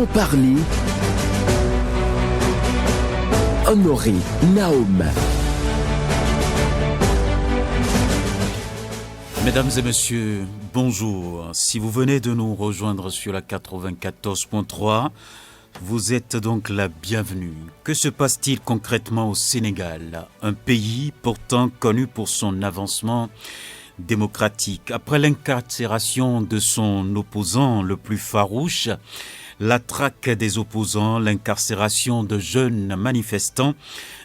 En parler, Honoré Naoum. Mesdames et messieurs, bonjour. Si vous venez de nous rejoindre sur la 94.3, vous êtes donc la bienvenue. Que se passe-t-il concrètement au Sénégal, un pays pourtant connu pour son avancement démocratique? Après l'incarcération de son opposant le plus farouche, la traque des opposants, l'incarcération de jeunes manifestants,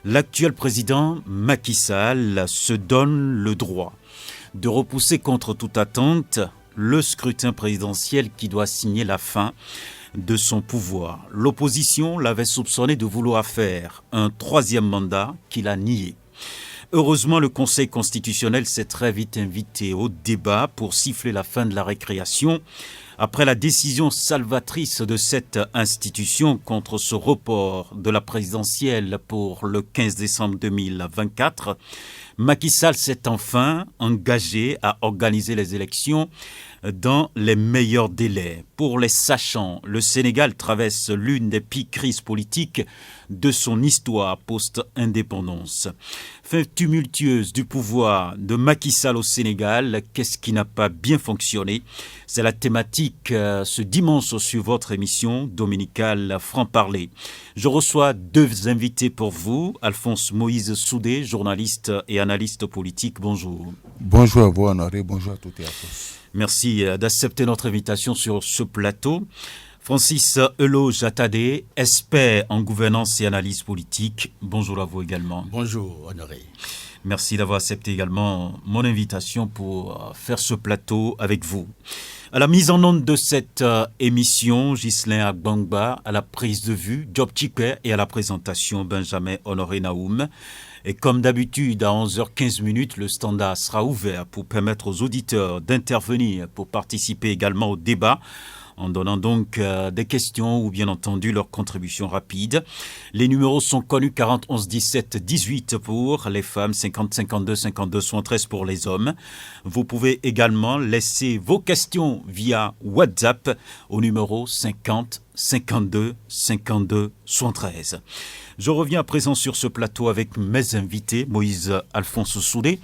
l'actuel président Macky Sall se donne le droit de repousser contre toute attente le scrutin présidentiel qui doit signer la fin de son pouvoir. L'opposition l'avait soupçonné de vouloir faire un troisième mandat qu'il a nié. Heureusement, le Conseil constitutionnel s'est très vite invité au débat pour siffler la fin de la récréation après la décision salvatrice de cette institution contre ce report de la présidentielle pour le 15 décembre 2024. Macky Sall s'est enfin engagé à organiser les élections dans les meilleurs délais. Pour les sachants, le Sénégal traverse l'une des pires crises politiques de son histoire post-indépendance. Fin tumultueuse du pouvoir de Macky Sall au Sénégal, qu'est-ce qui n'a pas bien fonctionné? C'est la thématique ce dimanche sur votre émission dominicale Franc-Parler. Je reçois deux invités pour vous. Alphonse Moïse Soudé, journaliste et analyste politique. Bonjour. Bonjour à vous, Honoré. Bonjour à toutes et à tous. Merci d'accepter notre invitation sur ce plateau. Francis Eloge Attadé, expert en gouvernance et analyse politique. Bonjour à vous également. Bonjour, Honoré. Merci d'avoir accepté également mon invitation pour faire ce plateau avec vous. À la mise en onde de cette émission, Ghislain Agbangba, à la prise de vue, Job Chikwe et à la présentation, Benjamin Honoré Naoum. Et comme d'habitude, à 11h15, le standard sera ouvert pour permettre aux auditeurs d'intervenir, pour participer également au débat, en donnant donc des questions ou bien entendu leurs contributions rapides. Les numéros sont connus, 40 11 17 18 pour les femmes, 50 52 52 73 pour les hommes. Vous pouvez également laisser vos questions via WhatsApp au numéro 50 52 52 73. Je reviens à présent sur ce plateau avec mes invités, Moïse Alphonse Soudé.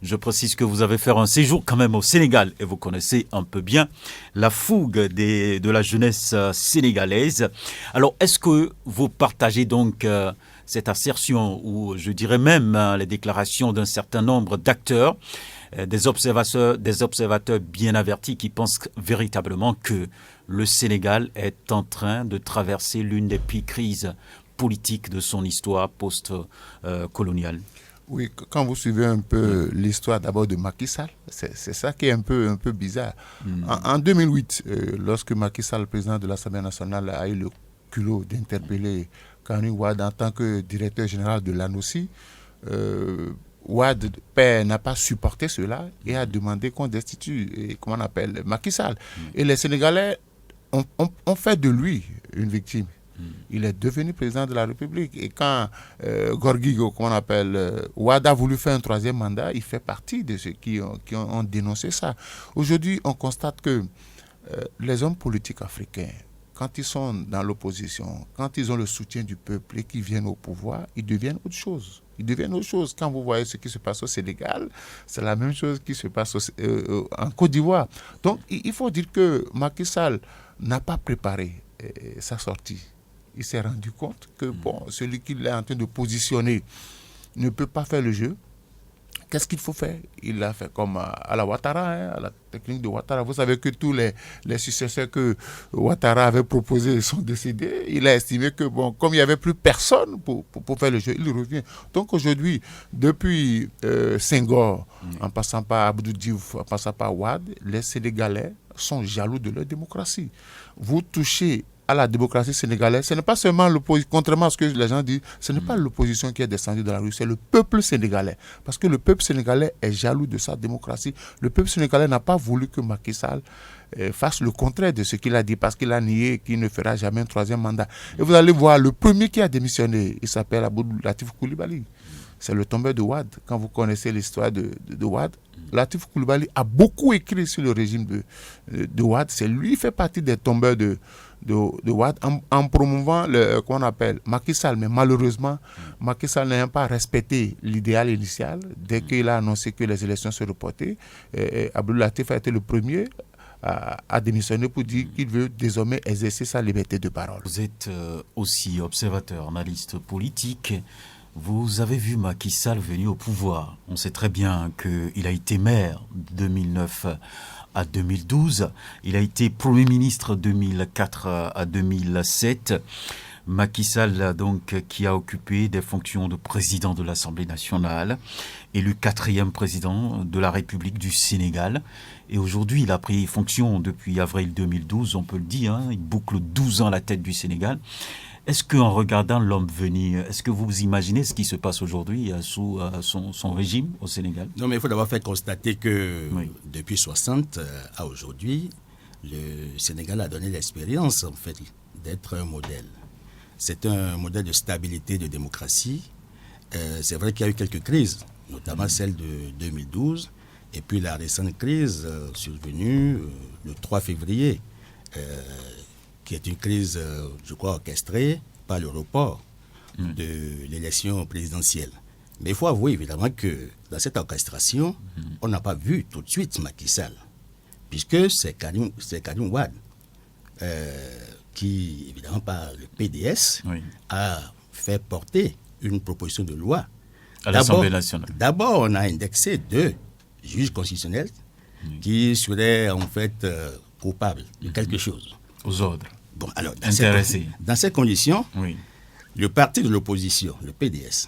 Je précise que vous avez fait un séjour quand même au Sénégal et vous connaissez un peu bien la fougue de la jeunesse sénégalaise. Alors, est-ce que vous partagez donc cette assertion ou je dirais même les déclarations d'un certain nombre d'acteurs, des observateurs bien avertis qui pensent véritablement que le Sénégal est en train de traverser l'une des pires crises politiques de son histoire post-coloniale? Oui, quand vous suivez un peu l'histoire d'abord de Macky Sall, c'est ça qui est un peu bizarre. En 2008, lorsque Macky Sall, président de l'Assemblée nationale, a eu le culot d'interpeller Karim Wade en tant que directeur général de l'ANOCI, Wade père n'a pas supporté cela et a demandé qu'on destitue, comment on appelle, Macky Sall. Et les Sénégalais ont fait de lui une victime. Il est devenu président de la République. Et quand Gorgigo, comment on appelle, Wade a voulu faire un troisième mandat, il fait partie de ceux qui ont dénoncé ça. Aujourd'hui, on constate que les hommes politiques africains, quand ils sont dans l'opposition, quand ils ont le soutien du peuple et qu'ils viennent au pouvoir, ils deviennent autre chose. Ils deviennent autre chose. Quand vous voyez ce qui se passe au Sénégal, c'est la même chose qui se passe en Côte d'Ivoire. Donc, il faut dire que Macky Sall n'a pas préparé sa sortie. Il s'est rendu compte que celui qu'il est en train de positionner ne peut pas faire le jeu. Qu'est-ce qu'il faut faire? Il l'a fait comme à la Ouattara, à la technique de Ouattara. Vous savez que tous les successeurs que Ouattara avait proposés sont décédés. Il a estimé que, comme il n'y avait plus personne pour faire le jeu, il revient. Donc aujourd'hui, depuis Senghor, en passant par Abdou Diouf, en passant par Wade, les Sénégalais sont jaloux de leur démocratie. Vous touchez à la démocratie sénégalaise, ce n'est pas seulement l'opposition, contrairement à ce que les gens disent, ce n'est pas l'opposition qui est descendue dans la rue, c'est le peuple sénégalais. Parce que le peuple sénégalais est jaloux de sa démocratie. Le peuple sénégalais n'a pas voulu que Macky Sall fasse le contraire de ce qu'il a dit, parce qu'il a nié qu'il ne fera jamais un troisième mandat. Et vous allez voir, le premier qui a démissionné, il s'appelle Abdou Latif Coulibaly. c'est le tombeur de Wade. Quand vous connaissez l'histoire de Wade, Latif Coulibaly a beaucoup écrit sur le régime de Wade. C'est lui qui fait partie des tombeurs de Wade en promouvant qu'on appelle Macky Sall. Mais malheureusement, Macky Sall n'a pas respecté l'idéal initial. Dès qu'il a annoncé que les élections se reportaient, Abdoul Latif a été le premier à démissionner pour dire qu'il veut désormais exercer sa liberté de parole. Vous êtes aussi observateur, analyste politique. Vous avez vu Macky Sall venir au pouvoir. On sait très bien qu'il a été maire de 2009 à 2012. Il a été Premier ministre de 2004 à 2007. Macky Sall, donc, qui a occupé des fonctions de président de l'Assemblée nationale, élu 4e président de la République du Sénégal. Et aujourd'hui, il a pris fonction depuis avril 2012, on peut le dire. Hein, il boucle 12 ans à la tête du Sénégal. Est-ce qu'en regardant l'homme venir, est-ce que vous imaginez ce qui se passe aujourd'hui sous son régime au Sénégal? Non, mais il faut d'abord faire constater que depuis 60 à aujourd'hui, le Sénégal a donné l'expérience, en fait, d'être un modèle. C'est un modèle de stabilité, de démocratie. C'est vrai qu'il y a eu quelques crises, notamment celle de 2012, et puis la récente crise survenue le 3 février, qui est une crise, je crois, orchestrée par le report de l'élection présidentielle. Mais il faut avouer, évidemment, que dans cette orchestration, on n'a pas vu tout de suite Macky Sall, puisque c'est Karim Wade qui, évidemment, par le PDS, a fait porter une proposition de loi à l'Assemblée nationale. D'abord, on a indexé 2 juges constitutionnels qui seraient, en fait, coupables de quelque chose. Aux ordres. Bon, alors, intéressés. Dans ces conditions, le parti de l'opposition, le PDS,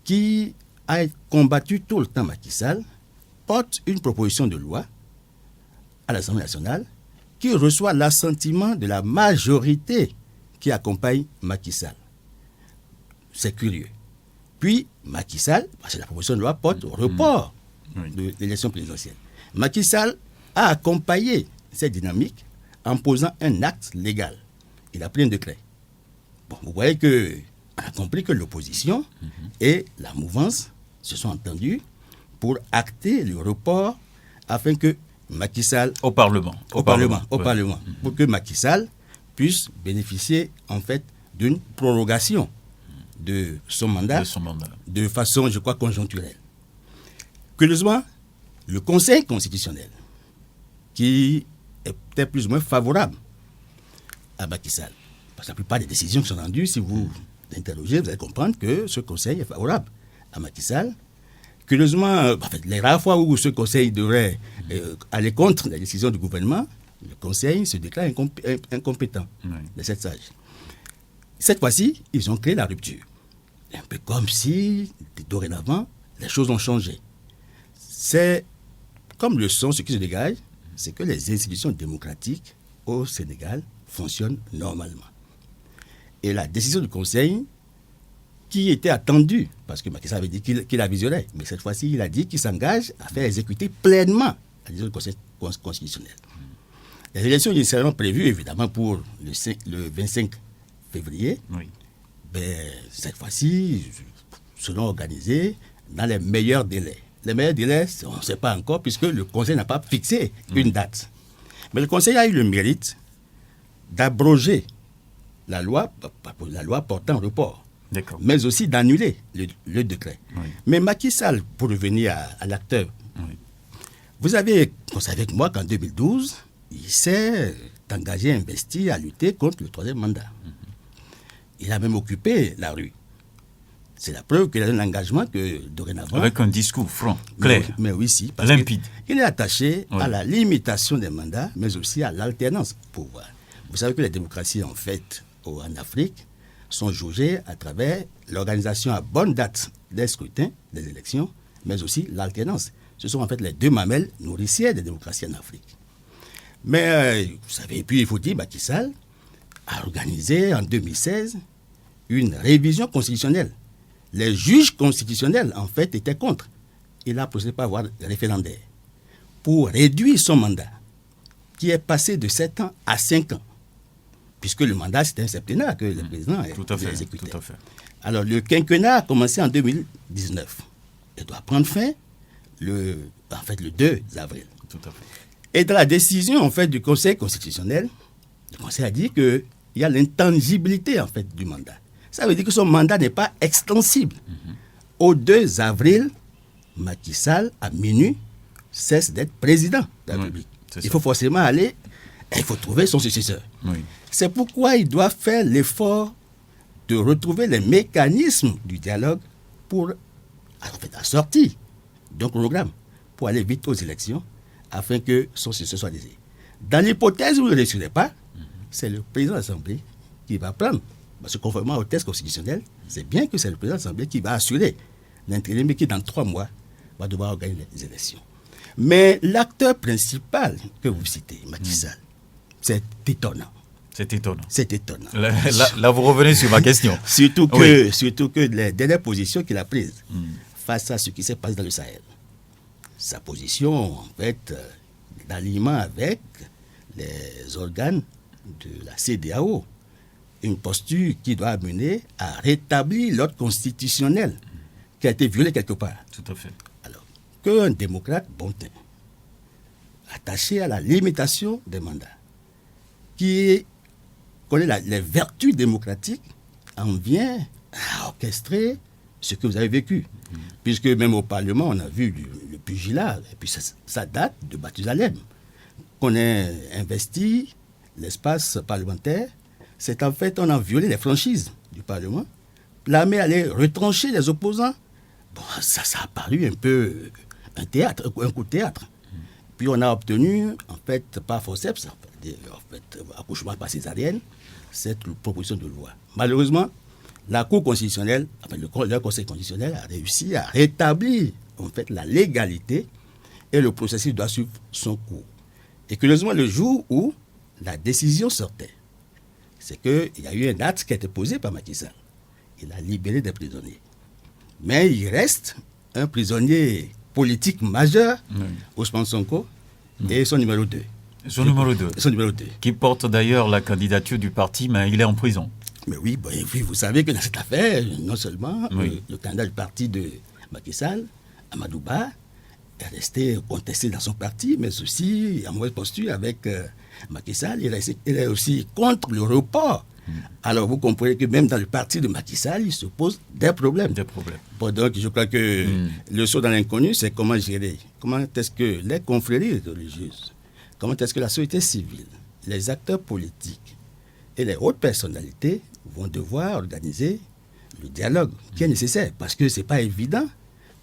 qui a combattu tout le temps Macky Sall, porte une proposition de loi à l'Assemblée nationale qui reçoit l'assentiment de la majorité qui accompagne Macky Sall. C'est curieux. Puis, Macky Sall, parce que la proposition de loi porte au report de l'élection présidentielle. Macky Sall a accompagné cette dynamique en posant un acte légal. Il a pris un décret. Bon, vous voyez qu'on a compris que l'opposition et la mouvance se sont entendus pour acter le report afin que Macky Sall... Au Parlement. Pour que Macky Sall puisse bénéficier, en fait, d'une prorogation de son mandat, de façon, je crois, conjoncturelle. Curieusement, le Conseil constitutionnel, qui était plus ou moins favorable à Macky Sall, parce que la plupart des décisions qui sont rendues, si vous interrogez, vous allez comprendre que ce Conseil est favorable à Macky Sall. Curieusement, en fait, les rares fois où ce Conseil devrait aller contre les décisions du gouvernement, le Conseil se déclare incompétent de cette sage. Cette fois-ci, ils ont créé la rupture. Un peu comme si, dorénavant, les choses ont changé. C'est comme leçon, ce qui se dégage, c'est que les institutions démocratiques au Sénégal fonctionnent normalement. Et la décision du Conseil, qui était attendue, parce que Macky Sall avait dit qu'il la visionnerait, mais cette fois-ci, il a dit qu'il s'engage à faire exécuter pleinement la décision du Conseil constitutionnel. Les élections initialement prévues, évidemment, pour le 25 février, ben, cette fois-ci, seront organisées dans les meilleurs délais. Les meilleurs délais, on ne sait pas encore, puisque le Conseil n'a pas fixé une date. Mais le Conseil a eu le mérite d'abroger la loi portant report, mais aussi d'annuler le décret. Mais Macky Sall, pour revenir à l'acteur, vous savez avec moi qu'en 2012, il s'est engagé, investi à lutter contre le 3e mandat. Il a même occupé la rue. C'est la preuve qu'il a un engagement que dorénavant... Avec un discours franc, clair, mais oui, si, parce limpide. Il est attaché à la limitation des mandats, mais aussi à l'alternance du pouvoir. Vous savez que les démocraties, en fait, en Afrique, sont jaugées à travers l'organisation à bonne date des scrutins, des élections, mais aussi l'alternance. Ce sont en fait les 2 mamelles nourricières des démocraties en Afrique. Mais, vous savez, puis il faut dire, Macky Sall a organisé en 2016 une révision constitutionnelle. Les juges constitutionnels, en fait, étaient contre. Il a procédé par voie référendaire pour réduire son mandat, qui est passé de 7 ans à 5 ans. puisque le mandat, c'était un septennat que le président exécutait. Tout à fait. Alors, le quinquennat a commencé en 2019. Il doit prendre fin le 2 avril. Tout à fait. Et dans la décision, en fait, du Conseil constitutionnel, le Conseil a dit qu'il y a l'intangibilité, en fait, du mandat. Ça veut dire que son mandat n'est pas extensible. Au 2 avril, Macky Sall, à minuit, cesse d'être président de la République. Il faut forcément aller, il faut trouver son successeur. Oui. C'est pourquoi il doit faire l'effort de retrouver les mécanismes du dialogue pour, en fait, la sortie d'un programme pour aller vite aux élections afin que son successeur soit désigné. Dans l'hypothèse où il ne réussirait pas, c'est le président de l'Assemblée qui va prendre. Parce que conformément au texte constitutionnel, c'est bien que c'est le président de l'Assemblée qui va assurer l'intérim, mais qui dans 3 mois va devoir organiser les élections. Mais l'acteur principal que vous citez, Macky Sall, c'est étonnant. C'est étonnant. C'est étonnant. Là, vous revenez sur ma question. surtout que les dernières positions qu'il a prises face à ce qui s'est passé dans le Sahel. Sa position, en fait, d'alignement avec les organes de la CEDEAO. Une posture qui doit amener à rétablir l'ordre constitutionnel qui a été violé quelque part. Tout à fait. Alors, qu'un démocrate bon teint, attaché à la limitation des mandats, qui connaît les vertus démocratiques, en vient à orchestrer ce que vous avez vécu. Puisque même au Parlement, on a vu le pugilat, et puis ça date de Mathusalem, qu'on a investi l'espace parlementaire. C'est en fait, on a violé les franchises du Parlement. L'armée allait retrancher les opposants. Bon, ça a paru un peu un coup de théâtre. Puis on a obtenu, en fait, par forceps, accouchement par césarienne, cette proposition de loi. Malheureusement, la Cour constitutionnelle, le Conseil constitutionnel a réussi à rétablir, en fait, la légalité et le processus doit suivre son cours. Et curieusement, le jour où la décision sortait, c'est qu'il y a eu un acte qui a été posé par Macky Sall. Il a libéré des prisonniers. Mais il reste un prisonnier politique majeur, Ousmane Sonko, et son numéro 2. Son numéro 2. Qui porte d'ailleurs la candidature du parti, mais il est en prison. Mais oui, vous savez que dans cette affaire, non seulement le candidat du parti de Macky Sall, Amadou Ba, est resté contesté dans son parti, mais aussi en mauvaise posture avec Macky Sall. Il est aussi contre le report. Alors vous comprenez que même dans le parti de Macky Sall, il se pose des problèmes. Bon, donc je crois que le saut dans l'inconnu, c'est comment gérer. Comment est-ce que les confréries religieuses, comment est-ce que la société civile, les acteurs politiques et les hautes personnalités vont devoir organiser le dialogue qui est nécessaire. Parce que ce n'est pas évident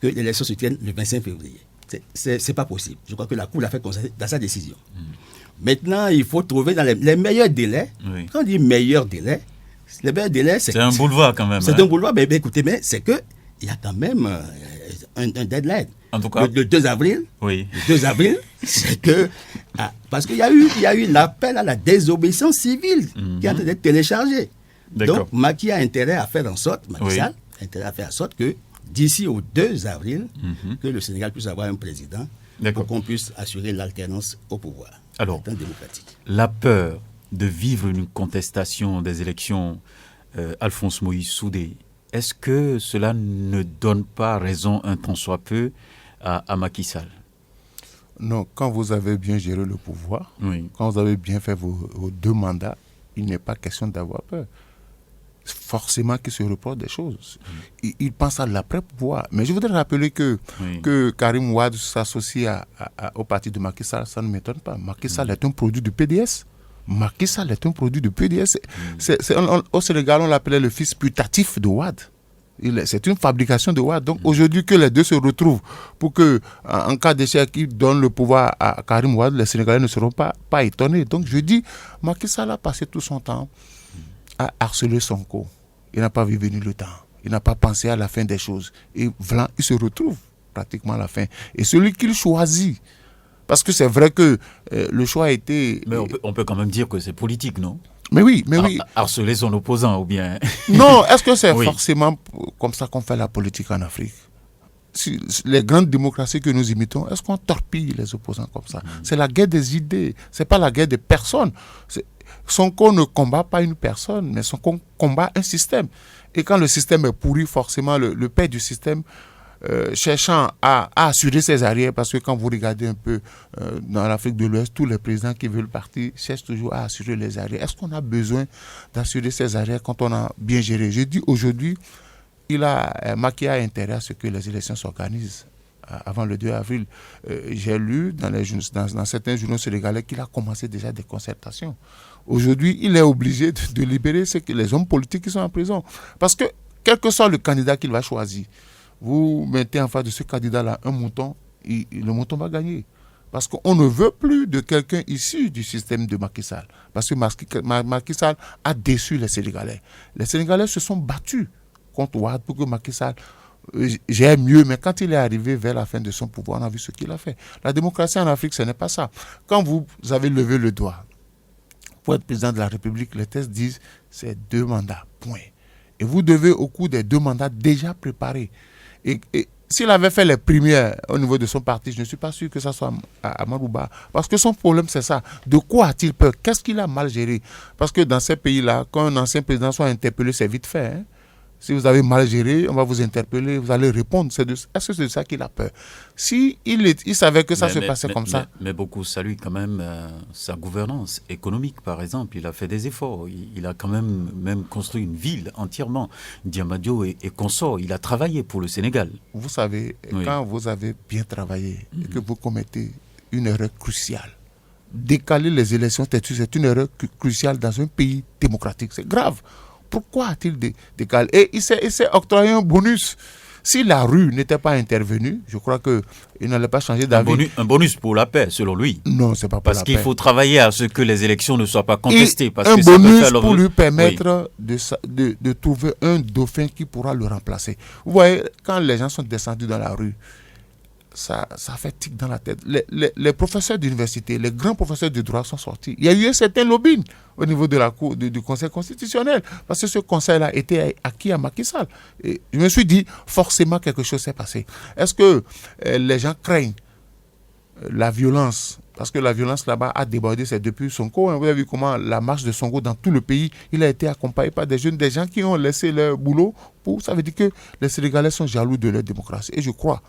que l'élection se tienne le 25 février. C'est pas possible. Je crois que la Cour l'a fait dans sa décision. Maintenant, il faut trouver dans les meilleurs délais. Quand on dit meilleurs délais, les meilleurs délais, c'est un boulevard quand même. C'est un boulevard, mais écoutez, mais c'est qu'il y a quand même un deadline. En tout cas, le 2 avril, oui. Le 2 avril, c'est que... parce qu'il y a eu l'appel à la désobéissance civile qui a été téléchargé. Donc, Macky a intérêt à faire en sorte, Macky Sall a intérêt à faire en sorte que d'ici au 2 avril, que le Sénégal puisse avoir un président pour qu'on puisse assurer l'alternance au pouvoir. Alors, la peur de vivre une contestation des élections Alphonse Moïse Soudé, est-ce que cela ne donne pas raison un tant soit peu à Macky Sall? Non, quand vous avez bien géré le pouvoir, quand vous avez bien fait vos 2 mandats, il n'est pas question d'avoir peur. Forcément qu'il se reporte des choses. Il pense à l'après-pouvoir. Mais je voudrais rappeler que Karim Wade s'associe au parti de Macky Sall, ça ne m'étonne pas. Macky Sall est un produit du PDS. Au Sénégal, on l'appelait le fils putatif de Wade. C'est une fabrication de Wade. Donc aujourd'hui que les deux se retrouvent pour que, en cas d'échec, ils donnent le pouvoir à Karim Wade, les Sénégalais ne seront pas étonnés. Donc je dis, Macky Sall a passé tout son temps à harceler Sonko. Il n'a pas vu venir le temps. Il n'a pas pensé à la fin des choses. Et voilà, il se retrouve pratiquement à la fin. Et celui qu'il choisit, parce que c'est vrai que le choix a été... Mais on peut quand même dire que c'est politique, non? Mais oui. Harceler son opposant ou bien... Non, est-ce que c'est forcément comme ça qu'on fait la politique en Afrique? les grandes démocraties que nous imitons, est-ce qu'on torpille les opposants comme ça? C'est la guerre des idées, c'est pas la guerre des personnes. Sonko ne combat pas une personne, mais Sonko combat un système. Et quand le système est pourri, forcément, le père du système, cherchant à assurer ses arrières, parce que quand vous regardez un peu dans l'Afrique de l'Ouest, tous les présidents qui veulent partir cherchent toujours à assurer les arrières. Est-ce qu'on a besoin d'assurer ses arrières quand on a bien géré? Je dis aujourd'hui, Macky a intérêt à ce que les élections s'organisent avant le 2 avril. J'ai lu dans certains journaux sénégalais qu'il a commencé déjà des concertations. Aujourd'hui, il est obligé de libérer les hommes politiques qui sont en prison. Parce que, quel que soit le candidat qu'il va choisir, vous mettez en face de ce candidat-là un mouton, le mouton va gagner. Parce qu'on ne veut plus de quelqu'un issu du système de Macky Sall. Parce que Macky Sall a déçu les Sénégalais. Les Sénégalais se sont battus contre Ouad pour que Macky Sall gère mieux. Mais quand il est arrivé vers la fin de son pouvoir, on a vu ce qu'il a fait. La démocratie en Afrique, ce n'est pas ça. Quand vous avez levé le doigt pour être président de la République, les tests disent c'est 2 mandats, point. Et vous devez, au cours des 2 mandats, déjà préparer. Et s'il avait fait les premières au niveau de son parti, je ne suis pas sûr que ça soit à Marouba. Parce que son problème, c'est ça. De quoi a-t-il peur? Qu'est-ce qu'il a mal géré? Parce que dans ces pays-là, quand un ancien président soit interpellé, c'est vite fait. Hein? Si vous avez mal géré, on va vous interpeller, vous allez répondre. Est-ce que c'est de ça qu'il a peur? Si il savait que ça se passait comme ça. Mais beaucoup saluent quand même sa gouvernance économique, par exemple. Il a fait des efforts. Il a quand même construit une ville entièrement. Diamadio et consort. Il a travaillé pour le Sénégal. Vous savez, quand vous avez bien travaillé et que vous commettez une erreur cruciale, décaler les élections, c'est une erreur cruciale dans un pays démocratique. C'est grave. Pourquoi a-t-il décalé? Et il s'est octroyé un bonus. Si la rue n'était pas intervenue, je crois qu'il n'allait pas changer d'avis. Un bonus pour la paix, selon lui. Non, c'est pas pour la paix. Parce qu'il faut travailler à ce que les élections ne soient pas contestées. Un bonus pour lui permettre de trouver un dauphin qui pourra le remplacer. Vous voyez, quand les gens sont descendus dans la rue, ça fait tic dans la tête. Les professeurs d'université, les grands professeurs de droit sont sortis. Il y a eu un certain lobbying au niveau de la cour, du Conseil constitutionnel, parce que ce conseil-là était acquis à Macky Sall. Et je me suis dit, forcément quelque chose s'est passé. Est-ce que les gens craignent la violence? Parce que la violence là-bas a débordé, c'est depuis Sonko. Vous avez vu comment la marche de Sonko dans tout le pays, il a été accompagné par des jeunes, des gens qui ont laissé leur boulot. Ça veut dire que les Sénégalais sont jaloux de leur démocratie. Et je crois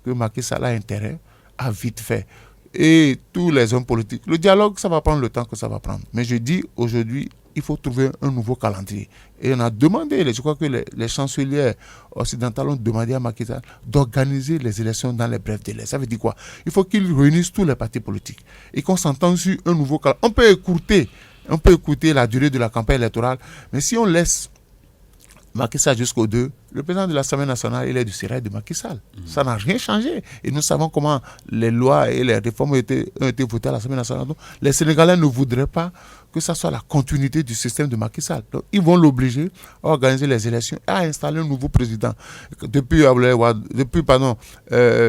que Macky Sall a intérêt à vite fait. Et tous les hommes politiques, le dialogue, ça va prendre le temps que ça va prendre. Mais je dis aujourd'hui, il faut trouver un nouveau calendrier. Et on a demandé, je crois que les chanceliers occidentales ont demandé à Macky Sall d'organiser les élections dans les brefs délais. Ça veut dire quoi? Il faut qu'ils réunissent tous les partis politiques et qu'on s'entende sur un nouveau calendrier. On peut écouter la durée de la campagne électorale, mais si on laisse Macky Sall jusqu'au 2, le président de l'Assemblée nationale, il est du sérail de Macky Sall. Ça n'a rien changé. Et nous savons comment les lois et les réformes ont été votées à l'Assemblée nationale. Donc, les Sénégalais ne voudraient pas que ça soit la continuité du système de Macky Sall. Donc, ils vont l'obliger à organiser les élections et à installer un nouveau président. Depuis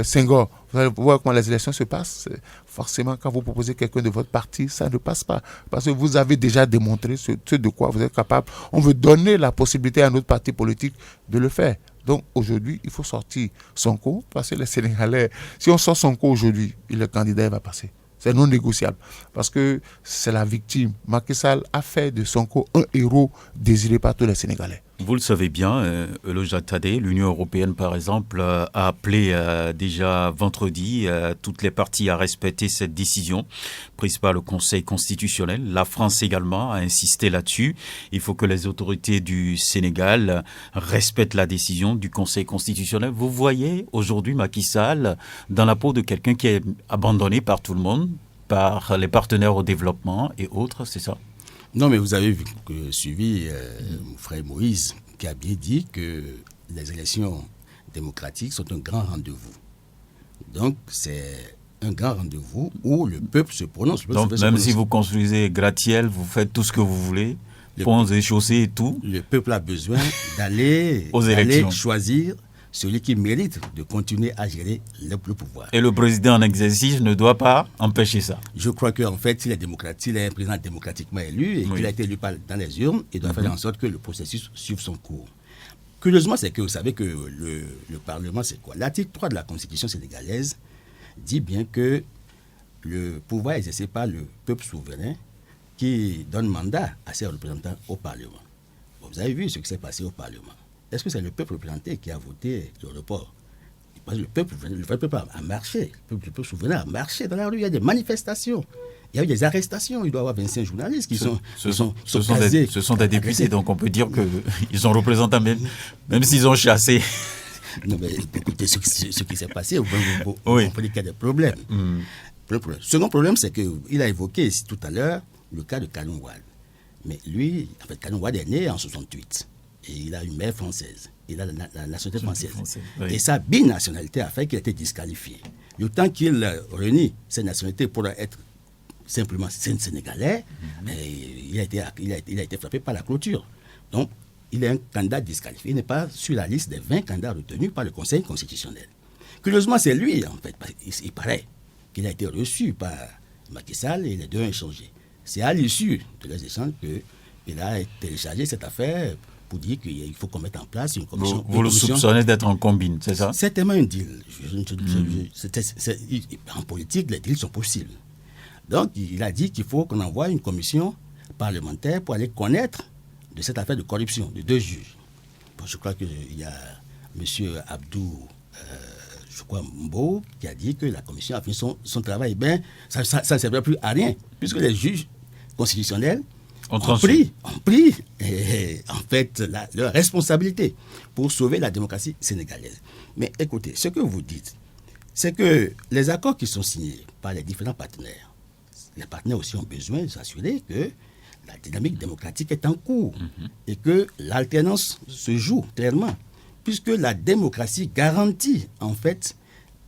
Senghor, vous allez voir comment les élections se passent. Forcément, quand vous proposez quelqu'un de votre parti, ça ne passe pas. Parce que vous avez déjà démontré ce de quoi vous êtes capable. On veut donner la possibilité à notre parti politique de le faire. Donc aujourd'hui, il faut sortir Sonko, parce que les Sénégalais, si on sort Sonko aujourd'hui, le candidat il va passer. C'est non négociable. Parce que c'est la victime. Macky Sall a fait de Sonko un héros désiré par tous les Sénégalais. Vous le savez bien, Eloge Tadé, l'Union européenne, par exemple, a appelé déjà vendredi toutes les parties à respecter cette décision prise par le Conseil constitutionnel. La France également a insisté là-dessus. Il faut que les autorités du Sénégal respectent la décision du Conseil constitutionnel. Vous voyez aujourd'hui Macky Sall dans la peau de quelqu'un qui est abandonné par tout le monde, par les partenaires au développement et autres, c'est ça? Non, mais vous avez suivi mon frère Moïse qui a bien dit que les élections démocratiques sont un grand rendez-vous. Donc, c'est un grand rendez-vous où le peuple se prononce. Donc, même si vous construisez gratte-ciel, vous faites tout ce que vous voulez, ponts et chaussées et tout. Le peuple a besoin d'aller choisir celui qui mérite de continuer à gérer le pouvoir. Et le président en exercice ne doit pas empêcher ça. Je crois qu'en fait, s'il est un président démocratiquement élu et qu'il a été élu dans les urnes, il doit faire en sorte que le processus suive son cours. Curieusement, c'est que vous savez que le Parlement, c'est quoi? L'article 3 de la Constitution sénégalaise dit bien que le pouvoir est exercé par le peuple souverain qui donne mandat à ses représentants au Parlement. Bon, vous avez vu ce qui s'est passé au Parlement. Est-ce que c'est le peuple représenté qui a voté le report? Parce que le vrai peuple a marché. Le peuple souverain a marché dans la rue. Il y a des manifestations. Il y a eu des arrestations. Il doit y avoir 25 journalistes qui sont casés. Ce sont des députés, donc on peut dire qu'ils sont représentants, même s'ils ont chassé. Non, mais écoutez, ce qui s'est passé, on peut dire qu'il y a des problèmes. Le second problème, c'est qu'il a évoqué ici tout à l'heure le cas de Kaloum Wade. Mais lui, en fait, Kaloum Wade est né en 68. Et il a une mère française. Il a la nationalité française. Oui. Et sa binationalité a fait qu'il a été disqualifié. Le temps qu'il renie ses nationalités pour être simplement sénégalais, il a été frappé par la clôture. Donc, il est un candidat disqualifié. Il n'est pas sur la liste des 20 candidats retenus par le Conseil constitutionnel. Curieusement, c'est lui, en fait. Il paraît qu'il a été reçu par Macky Sall et les deux ont échangé. C'est à l'issue de les échanges qu'il a téléchargé cette affaire pour dire qu'il faut qu'on mette en place une commission. Vous le soupçonnez d'être en combine, c'est ça? C'est tellement un deal. En politique, les deals sont possibles. Donc, il a dit qu'il faut qu'on envoie une commission parlementaire pour aller connaître de cette affaire de corruption de 2 juges. Bon, je crois qu'il y a M. Abdou Mbo qui a dit que la commission a fait son travail. Ben, ça ne servira plus à rien, puisque les juges constitutionnels ont pris en fait leur responsabilité pour sauver la démocratie sénégalaise. Mais écoutez, ce que vous dites, c'est que les accords qui sont signés par les différents partenaires, les partenaires aussi ont besoin de s'assurer que la dynamique démocratique est en cours et que l'alternance se joue clairement, puisque la démocratie garantit en fait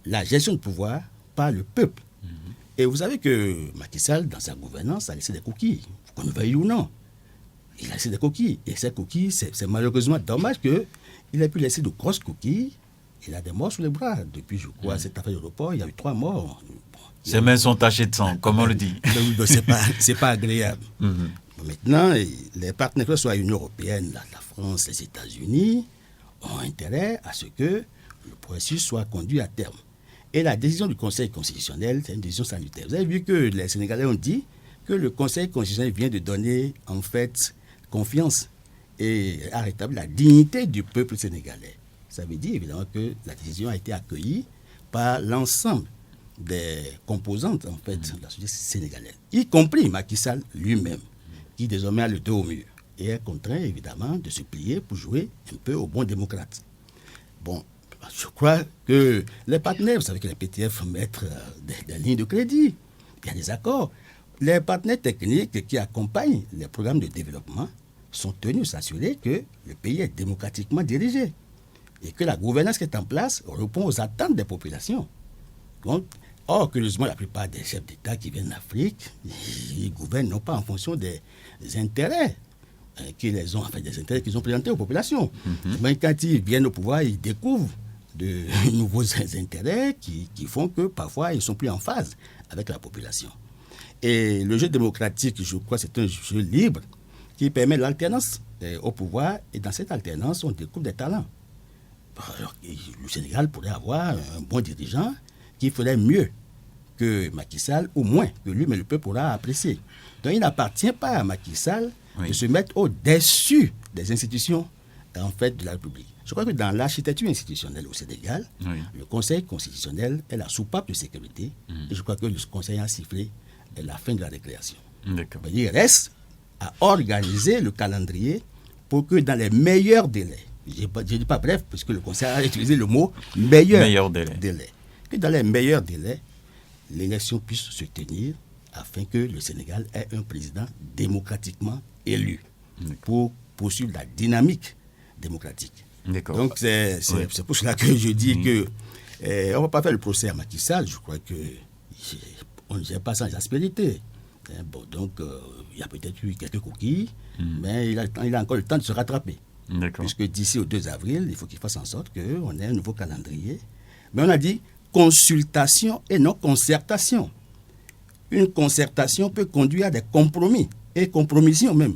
la gestion de pouvoir par le peuple. Et vous savez que Macky Sall, dans sa gouvernance, a laissé des coquilles, qu'on le veuille ou non. Il a laissé des coquilles. Et ces coquilles, c'est malheureusement dommage qu'il ait pu laisser de grosses coquilles. Il a des morts sous les bras. Depuis, je crois, cette affaire d'aéroport, il y a eu 3 morts. Bon, ses mains sont tachées de sang, comme on le dit. C'est pas agréable. Maintenant, les partenaires, que ce soit l'Union européenne, la France, les États-Unis, ont intérêt à ce que le processus soit conduit à terme. Et la décision du Conseil constitutionnel, c'est une décision sanitaire. Vous avez vu que les Sénégalais ont dit que le Conseil constitutionnel vient de donner, en fait, confiance et a rétabli la dignité du peuple sénégalais. Ça veut dire, évidemment, que la décision a été accueillie par l'ensemble des composantes, en fait, de la société sénégalaise, y compris Macky Sall lui-même, qui désormais a le dos au mur et est contraint, évidemment, de se plier pour jouer un peu au bon démocrate. Bon, je crois que les partenaires, vous savez que les PTF mettent des lignes de crédit, il y a des accords. Les partenaires techniques qui accompagnent les programmes de développement sont tenus de s'assurer que le pays est démocratiquement dirigé et que la gouvernance qui est en place répond aux attentes des populations. Donc, curieusement, la plupart des chefs d'État qui viennent d'Afrique, ils gouvernent non pas en fonction des intérêts qu'ils ont, enfin, des intérêts qu'ils ont présentés aux populations. Mais quand ils viennent au pouvoir, ils découvrent de nouveaux intérêts qui font que parfois ils ne sont plus en phase avec la population. Et le jeu démocratique, je crois, c'est un jeu libre qui permet l'alternance au pouvoir. Et dans cette alternance, on découvre des talents. Alors, le Sénégal pourrait avoir un bon dirigeant qui ferait mieux que Macky Sall, ou moins que lui, mais le peuple pourra apprécier. Donc, il n'appartient pas à Macky Sall de se mettre au-dessus des institutions, en fait, de la République. Je crois que dans l'architecture institutionnelle au Sénégal, le Conseil constitutionnel est la soupape de sécurité. Et je crois que le Conseil a sifflé la fin de la récréation. Il reste à organiser le calendrier pour que dans les meilleurs délais, je ne dis pas bref, parce que le Conseil a utilisé le mot meilleur délai, que dans les meilleurs délais, l'élection puisse se tenir afin que le Sénégal ait un président démocratiquement élu pour poursuivre la dynamique démocratique. Donc c'est pour cela que je dis que on ne va pas faire le procès à Macky Sall. Je crois qu'on ne gère pas sans aspérité. Bon, donc il y a peut-être eu quelques coquilles, mais il a encore le temps de se rattraper. Puisque d'ici au 2 avril, il faut qu'il fasse en sorte qu'on ait un nouveau calendrier. Mais on a dit consultation et non concertation. Une concertation peut conduire à des compromis et compromissions même.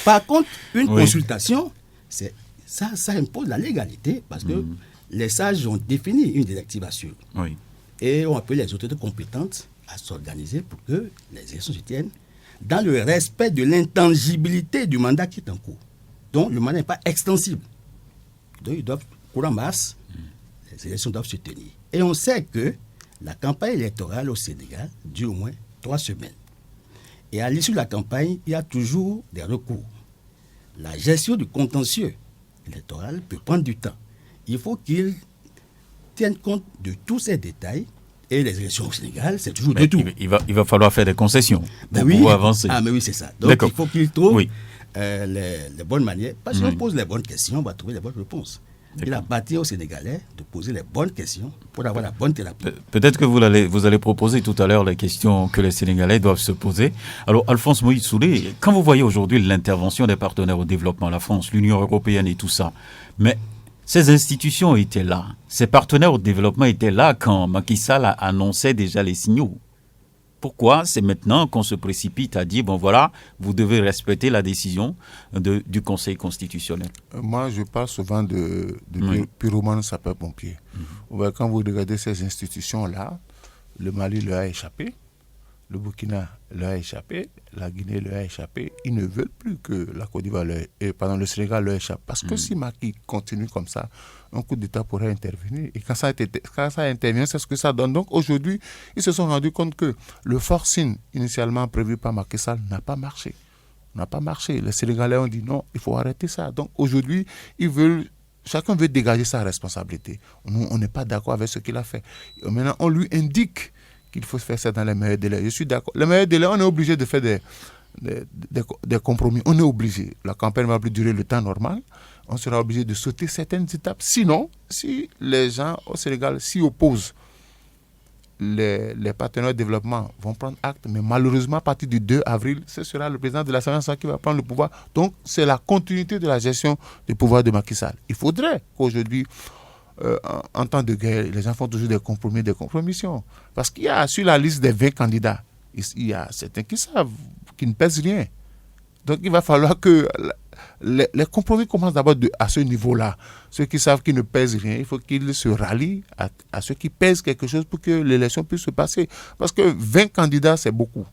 Par contre, une consultation, c'est ça impose la légalité parce que les sages ont défini une directive à suivre. Oui. Et on appelle les autorités compétentes à s'organiser pour que les élections se tiennent dans le respect de l'intangibilité du mandat qui est en cours. Donc, le mandat n'est pas extensible. Donc, ils doivent, courant mars, les élections doivent se tenir. Et on sait que la campagne électorale au Sénégal dure au moins 3 semaines. Et à l'issue de la campagne, il y a toujours des recours. La gestion du contentieux électoral peut prendre du temps. Il faut qu'ils tiennent compte de tous ces détails. Et les élections au Sénégal, c'est toujours de tout. Il va falloir faire des concessions pour pouvoir avancer. Ah, mais oui, c'est ça. Donc, D'accord. il faut qu'ils trouvent les bonnes manières. Parce qu'on pose les bonnes questions, on va trouver les bonnes réponses. Il appartient aux Sénégalais de poser les bonnes questions pour avoir la bonne thérapie. Peut-être que vous allez proposer tout à l'heure les questions que les Sénégalais doivent se poser. Alors, Alphonse Moïse Soulé, quand vous voyez aujourd'hui l'intervention des partenaires au développement, la France, l'Union européenne et tout ça, mais ces institutions étaient là, ces partenaires au développement étaient là quand Macky Sall annonçait déjà les signaux. Pourquoi c'est maintenant qu'on se précipite à dire, bon voilà, vous devez respecter la décision du Conseil constitutionnel? Moi, je parle souvent de pyromane sapeur-pompier. Quand vous regardez ces institutions-là, le Mali leur a échappé, le Burkina leur a échappé, la Guinée leur a échappé. Ils ne veulent plus que la Côte d'Ivoire, le Sénégal leur échappe. Parce que si Macky continue comme ça, un coup d'État pourrait intervenir. Et quand ça intervient, c'est ce que ça donne. Donc aujourd'hui, ils se sont rendus compte que le forcing initialement prévu par Macky Sall n'a pas marché. Les Sénégalais ont dit non, il faut arrêter ça. Donc aujourd'hui, chacun veut dégager sa responsabilité. Nous, on n'est pas d'accord avec ce qu'il a fait. Et maintenant, on lui indique qu'il faut faire ça dans les meilleurs délais. Je suis d'accord. Les meilleurs délais, on est obligé de faire des compromis. On est obligé. La campagne ne va plus durer le temps normal. On sera obligé de sauter certaines étapes. Sinon, si les gens au Sénégal s'y opposent, les partenaires de développement vont prendre acte. Mais malheureusement, à partir du 2 avril, ce sera le président de l'Assemblée nationale qui va prendre le pouvoir. Donc, c'est la continuité de la gestion du pouvoir de Macky Sall. Il faudrait qu'aujourd'hui, en temps de guerre, les gens font toujours des compromis, des compromissions. Parce qu'il y a sur la liste des 20 candidats, il y a certains qui savent, qui ne pèsent rien. Donc il va falloir que les compromis commencent d'abord à ce niveau-là. Ceux qui savent qu'ils ne pèsent rien, il faut qu'ils se rallient à ceux qui pèsent quelque chose pour que l'élection puisse se passer. Parce que 20 candidats, c'est beaucoup.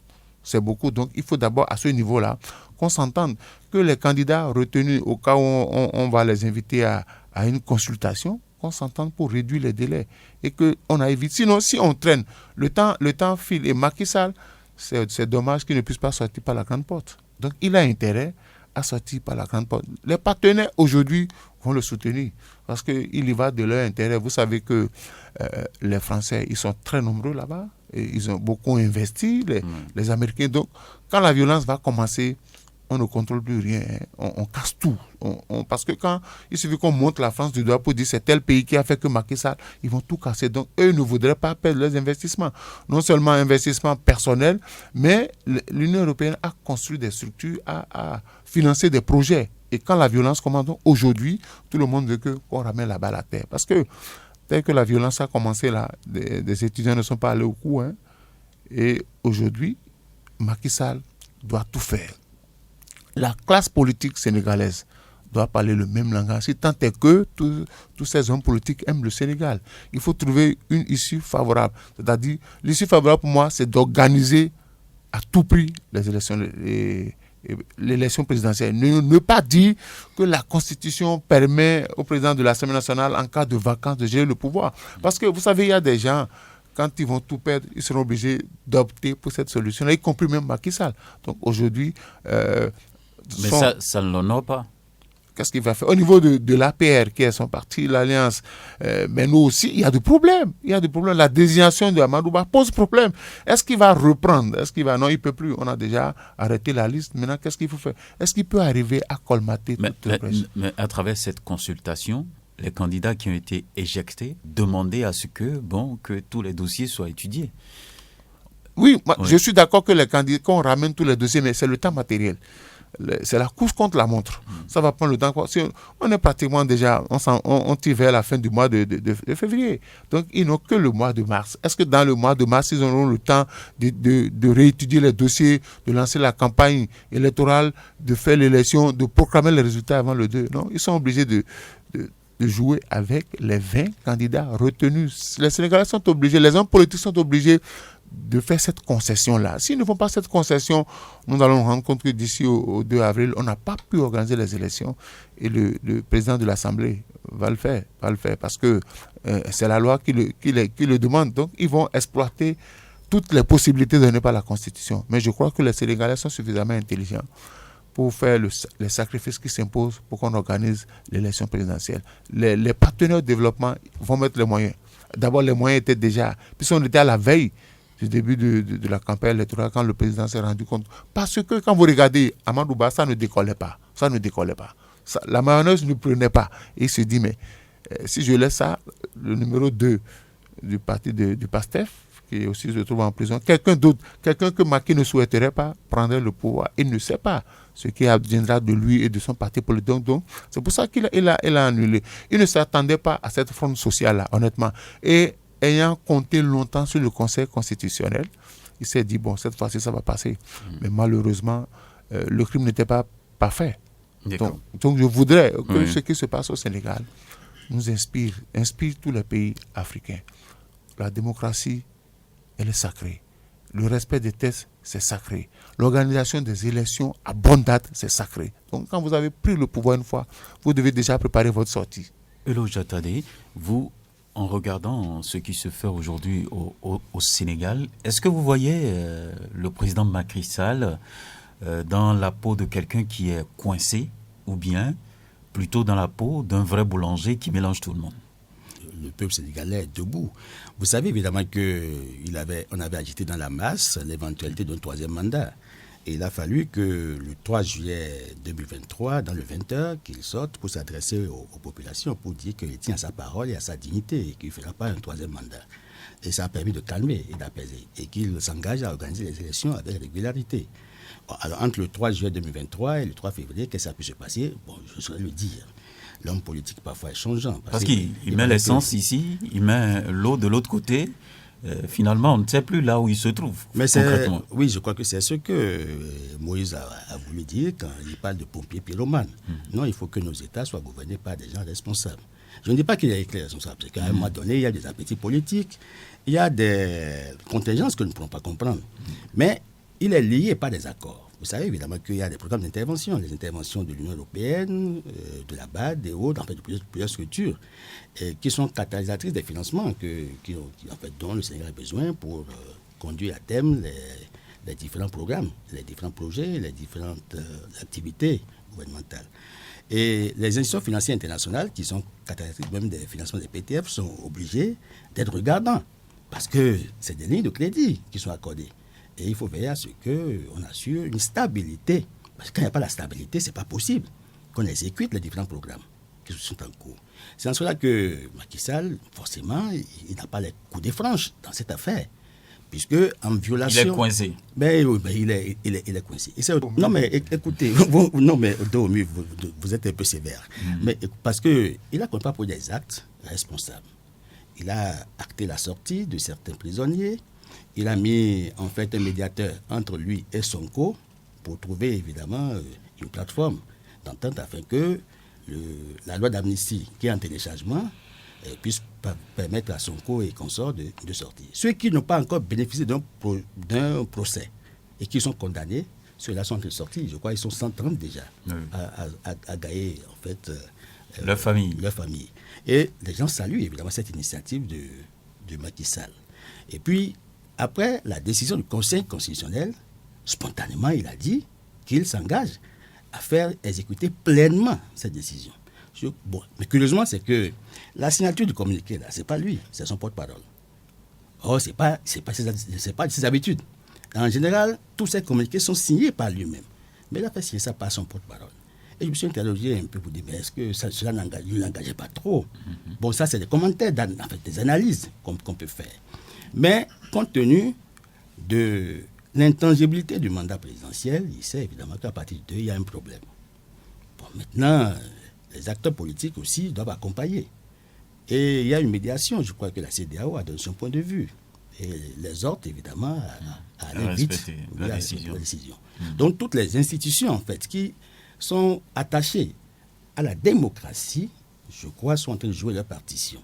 C'est beaucoup. Donc il faut d'abord à ce niveau-là qu'on s'entende que les candidats retenus au cas où on va les inviter à une consultation, qu'on s'entende pour réduire les délais et qu'on a évité. Sinon, si on traîne, le temps file et Macky Sall, c'est dommage qu'il ne puisse pas sortir par la grande porte. Donc, il a intérêt à sortir par la grande porte. Les partenaires, aujourd'hui, vont le soutenir parce qu'il y va de leur intérêt. Vous savez que les Français, ils sont très nombreux là-bas et ils ont beaucoup investi, les Américains. Donc, quand la violence va commencer, on ne contrôle plus rien, on casse tout. Parce que quand il suffit qu'on montre la France du doigt pour dire c'est tel pays qui a fait que Macky Sall, ils vont tout casser. Donc eux ne voudraient pas perdre leurs investissements. Non seulement investissements personnels, mais l'Union européenne a construit des structures, a financé des projets. Et quand la violence commence, aujourd'hui, tout le monde veut qu'on ramène la balle à terre. Parce que dès que la violence a commencé là, des étudiants ne sont pas allés au cours. Et aujourd'hui, Macky Sall doit tout faire. La classe politique sénégalaise doit parler le même langage, si tant est que tous ces hommes politiques aiment le Sénégal. Il faut trouver une issue favorable. C'est-à-dire, l'issue favorable pour moi, c'est d'organiser à tout prix les élections, l'élection présidentielle. Ne pas dire que la Constitution permet au président de l'Assemblée nationale, en cas de vacances, de gérer le pouvoir. Parce que vous savez, il y a des gens, quand ils vont tout perdre, ils seront obligés d'opter pour cette solution-là, y compris même Macky Sall. Donc aujourd'hui... Mais ça ne l'honore pas. Qu'est-ce qu'il va faire? Au niveau de l'APR, qui est son parti, l'Alliance, mais nous aussi, il y a des problèmes. La désignation de Amadouba pose problème. Est-ce qu'il va reprendre? Non, il ne peut plus. On a déjà arrêté la liste. Maintenant, qu'est-ce qu'il faut faire? Est-ce qu'il peut arriver à colmater toute la brèche? Mais à travers cette consultation, les candidats qui ont été éjectés demandaient à ce que tous les dossiers soient étudiés. Oui, je suis d'accord que les candidats, qu'on ramène tous les dossiers, mais c'est le temps matériel. c'est la course contre la montre. Ça va prendre le temps. On est pratiquement déjà, on tire vers la fin du mois de février. Donc, ils n'ont que le mois de mars. Est-ce que dans le mois de mars, ils auront le temps de réétudier les dossiers, de lancer la campagne électorale, de faire l'élection, de proclamer les résultats avant le 2? Non, ils sont obligés de jouer avec les 20 candidats retenus. Les Sénégalais sont obligés, les hommes politiques sont obligés de faire cette concession-là. S'ils ne font pas cette concession, nous allons nous rendre compte que d'ici au 2 avril, on n'a pas pu organiser les élections et le président de l'Assemblée va le faire parce que c'est la loi qui le demande. Donc, ils vont exploiter toutes les possibilités données par la Constitution. Mais je crois que les Sénégalais sont suffisamment intelligents pour faire les sacrifices qui s'imposent pour qu'on organise l'élection présidentielle. Les partenaires de développement vont mettre les moyens. D'abord, les moyens étaient déjà... Puisqu'on était à la veille du début de la campagne électorale, quand le président s'est rendu compte. Parce que quand vous regardez Amadou Ba, ça ne décollait pas. La mayonnaise ne prenait pas. Et il se dit, mais si je laisse ça, le numéro 2 du parti du PASTEF, qui aussi se trouve en prison, quelqu'un que Macky ne souhaiterait pas prendre le pouvoir. Il ne sait pas ce qui adviendra de lui et de son parti politique. Donc, c'est pour ça qu'il a annulé. Il ne s'attendait pas à cette fronde sociale-là, honnêtement. Et ayant compté longtemps sur le Conseil constitutionnel, il s'est dit, bon, cette fois-ci, ça va passer. Mais malheureusement, le crime n'était pas parfait. Donc, je voudrais que ce qui se passe au Sénégal nous inspire tous les pays africains. La démocratie, elle est sacrée. Le respect des textes, c'est sacré. L'organisation des élections à bonne date, c'est sacré. Donc, quand vous avez pris le pouvoir une fois, vous devez déjà préparer votre sortie. Elo Jatadé, vous, en regardant ce qui se fait aujourd'hui au Sénégal, est-ce que vous voyez le président Macky Sall dans la peau de quelqu'un qui est coincé, ou bien plutôt dans la peau d'un vrai boulanger qui mélange tout le monde? Le peuple sénégalais est debout. Vous savez évidemment qu'on avait agité dans la masse l'éventualité d'un troisième mandat. Et il a fallu que le 3 juillet 2023, dans le 20h, qu'il sorte pour s'adresser aux populations, pour dire qu'il tient à sa parole et à sa dignité et qu'il ne fera pas un troisième mandat. Et ça a permis de calmer et d'apaiser. Et qu'il s'engage à organiser les élections avec régularité. Bon, alors, entre le 3 juillet 2023 et le 3 février, qu'est-ce que ça a pu se passer? Bon, je saurais le dire. L'homme politique parfois est changeant. Parce qu'il met l'essence ici, il met l'eau de l'autre côté. Finalement, on ne sait plus là où il se trouve. Mais concrètement. Oui, je crois que c'est ce que Moïse a voulu dire quand il parle de pompiers pyromanes. Non, il faut que nos États soient gouvernés par des gens responsables. Je ne dis pas qu'il y a des responsables, parce qu'à un moment donné, il y a des appétits politiques, il y a des contingences que nous ne pouvons pas comprendre. Mais il est lié par des accords. Vous savez évidemment qu'il y a des programmes d'intervention, les interventions de l'Union européenne, de la BAD, et autres, en fait, de plusieurs structures, qui sont catalysatrices des financements dont le Sénégal a besoin pour conduire à terme les différents programmes, les différents projets, les différentes activités gouvernementales. Et les institutions financières internationales, qui sont catalysatrices même des financements des PTF, sont obligées d'être regardants, parce que c'est des lignes de crédit qui sont accordées. Et il faut veiller à ce qu'on assure une stabilité. Parce que quand il n'y a pas la stabilité, ce n'est pas possible qu'on exécute les différents programmes qui sont en cours. C'est en cela que Macky Sall, forcément, il n'a pas les coups des franches dans cette affaire. Puisque, en violation... Il est coincé. Il est coincé. Non, mais écoutez, vous êtes un peu sévère. Mais parce qu'il n'a pas posé des actes responsables. Il a acté la sortie de certains prisonniers. Il a mis en fait un médiateur entre lui et Sonko pour trouver évidemment une plateforme d'entente afin que la loi d'amnistie qui est en téléchargement puisse permettre à Sonko et consorts de sortir. Ceux qui n'ont pas encore bénéficié d'un procès et qui sont condamnés, ceux-là sont sortis. Je crois qu'ils sont 130 déjà à gagner en fait leur famille. Et les gens saluent évidemment cette initiative de Macky Sall. Et puis, après la décision du Conseil constitutionnel, spontanément, il a dit qu'il s'engage à faire exécuter pleinement cette décision. Mais curieusement, c'est que la signature du communiqué, là, c'est pas lui, c'est son porte-parole. Or, c'est pas ses habitudes. En général, tous ces communiqués sont signés par lui-même. Mais il a fait signer ça par son porte-parole. Et je me suis interrogé un peu pour dire, mais est-ce que cela ne l'engageait pas trop? Bon, ça, c'est des commentaires, des analyses qu'on peut faire. Mais compte tenu de l'intangibilité du mandat présidentiel, il sait évidemment qu'à partir de 2, il y a un problème. Bon, maintenant, les acteurs politiques aussi doivent accompagner. Et il y a une médiation, je crois que la CEDEAO a donné son point de vue. Et les ordres, évidemment, à aller vite la décision. Donc, toutes les institutions, en fait, qui sont attachées à la démocratie, je crois, sont en train de jouer leur partition.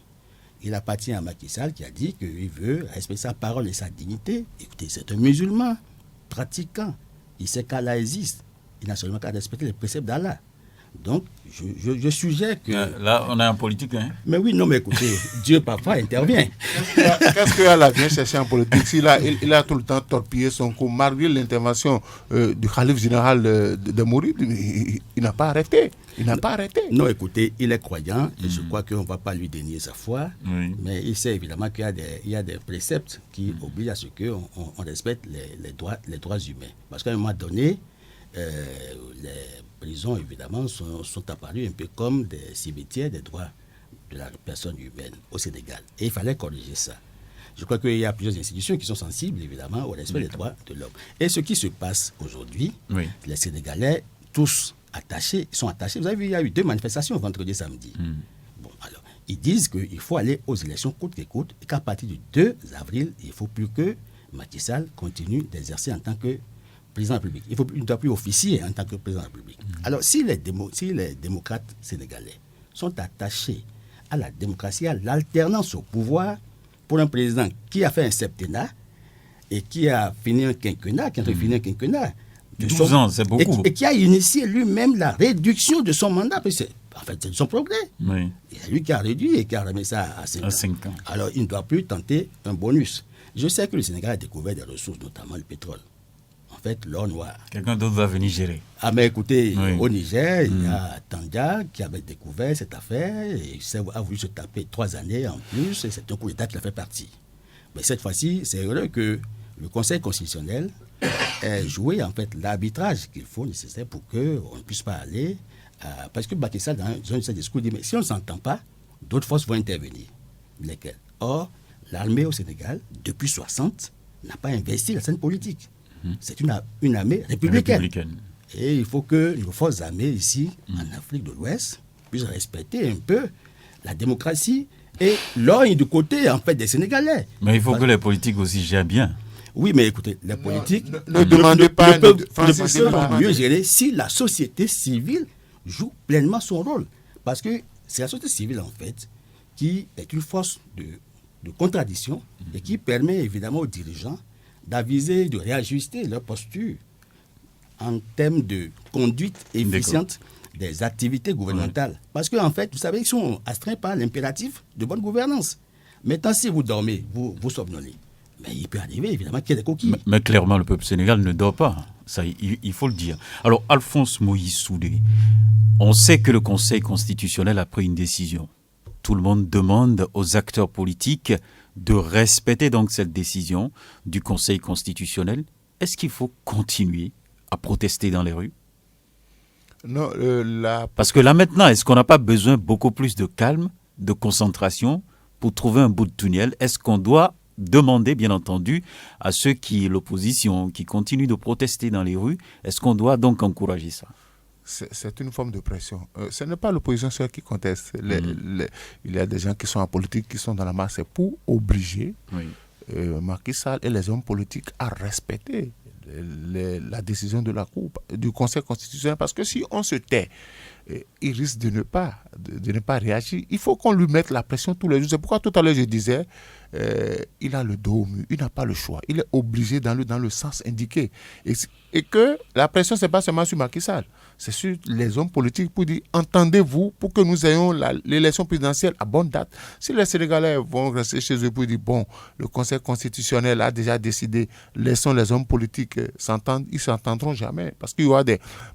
Il appartient à Macky Sall qui a dit qu'il veut respecter sa parole et sa dignité. Écoutez, c'est un musulman pratiquant. Il sait qu'Allah existe. Il n'a seulement qu'à respecter les préceptes d'Allah. Donc, je suggère que... Là, on a un politique, hein? Mais oui, non, mais écoutez, Dieu parfois intervient. Qu'est-ce qu'Allah vient chercher en politique? Il a tout le temps torpillé son coup, malgré l'intervention du calife général de Mouride, il n'a pas arrêté. Non, écoutez, il est croyant, et je crois qu'on ne va pas lui dénier sa foi, mais il sait évidemment qu'il y a des préceptes qui obligent à ce qu'on respecte les droits humains. Parce qu'à un moment donné, les prisons, évidemment, sont apparues un peu comme des cimetières des droits de la personne humaine au Sénégal. Et il fallait corriger ça. Je crois qu'il y a plusieurs institutions qui sont sensibles, évidemment, au respect des droits de l'homme. Et ce qui se passe aujourd'hui, les Sénégalais, tous sont attachés. Vous avez vu, il y a eu 2 manifestations vendredi et samedi. Bon, alors, ils disent qu'il faut aller aux élections coûte que coûte, et qu'à partir du 2 avril, il ne faut plus que Macky Sall continue d'exercer en tant que président de la République. Il ne doit plus officier en tant que président de la République. Alors, si les démocrates sénégalais sont attachés à la démocratie, à l'alternance au pouvoir, pour un président qui a fait un septennat et qui a fini un quinquennat, 12 ans, c'est beaucoup. Et qui a initié lui-même la réduction de son mandat, parce que c'est son progrès. Oui. C'est lui qui a réduit et qui a remis ça à 5 ans. Alors, il ne doit plus tenter un bonus. Je sais que le Sénégal a découvert des ressources, notamment le pétrole. En fait, l'or noir. Quelqu'un d'autre va venir gérer. Ah, mais écoutez, au Niger, il y a Tandja qui avait découvert cette affaire et a voulu se taper 3 années en plus, et c'est un coup d'État qui a fait partie. Mais cette fois-ci, c'est heureux que le Conseil constitutionnel ait joué en fait l'arbitrage qu'il faut nécessaire pour qu'on ne puisse pas aller. Parce que Macky Sall, dans un de ses discours, dit mais si on ne s'entend pas, d'autres forces vont intervenir. Lesquelles? Or, l'armée au Sénégal, depuis 1960, n'a pas investi la scène politique. C'est une armée républicaine. Et il faut que nos forces armées ici, en Afrique de l'Ouest, puissent respecter un peu la démocratie et l'orgne du côté, en fait, des Sénégalais. Mais il faut que les politiques aussi gèrent bien. Oui, mais écoutez, les politiques ne demandez pas de mieux gérer si la société civile joue pleinement son rôle. Parce que c'est la société civile, en fait, qui est une force de contradiction et qui permet évidemment aux dirigeants d'aviser, de réajuster leur posture en termes de conduite efficiente des activités gouvernementales. Parce qu'en fait, vous savez, ils sont astreints par l'impératif de bonne gouvernance. Maintenant, si vous dormez, vous somnolez, mais il peut arriver évidemment qu'il y ait des coquilles. Mais clairement, le peuple sénégalais ne dort pas. Ça, il faut le dire. Alors, Alphonse Moïse Soudé, on sait que le Conseil constitutionnel a pris une décision. Tout le monde demande aux acteurs politiques de respecter donc cette décision du Conseil constitutionnel. Est-ce qu'il faut continuer à protester dans les rues? Non, Parce que là maintenant, est-ce qu'on n'a pas besoin beaucoup plus de calme, de concentration pour trouver un bout de tunnel? Est-ce qu'on doit demander, bien entendu, à ceux qui, l'opposition, qui continuent de protester dans les rues, est-ce qu'on doit donc encourager ça? C'est une forme de pression. Ce n'est pas l'opposition seule qui conteste. Il y a des gens qui sont en politique, qui sont dans la masse. C'est pour obliger Macky Sall et les hommes politiques à respecter la décision de la Cour, du Conseil constitutionnel. Parce que si on se tait, il risque de ne pas réagir. Il faut qu'on lui mette la pression tous les jours. C'est pourquoi tout à l'heure je disais, il a le dos au mur, il n'a pas le choix. Il est obligé d'aller dans le sens indiqué. Et que la pression, ce n'est pas seulement sur Macky Sall, c'est sur les hommes politiques pour dire, entendez-vous pour que nous ayons l'élection présidentielle à bonne date. Si les Sénégalais vont rester chez eux pour dire, bon, le Conseil constitutionnel a déjà décidé, laissons les hommes politiques s'entendre, ils ne s'entendront jamais. Parce qu'il y aura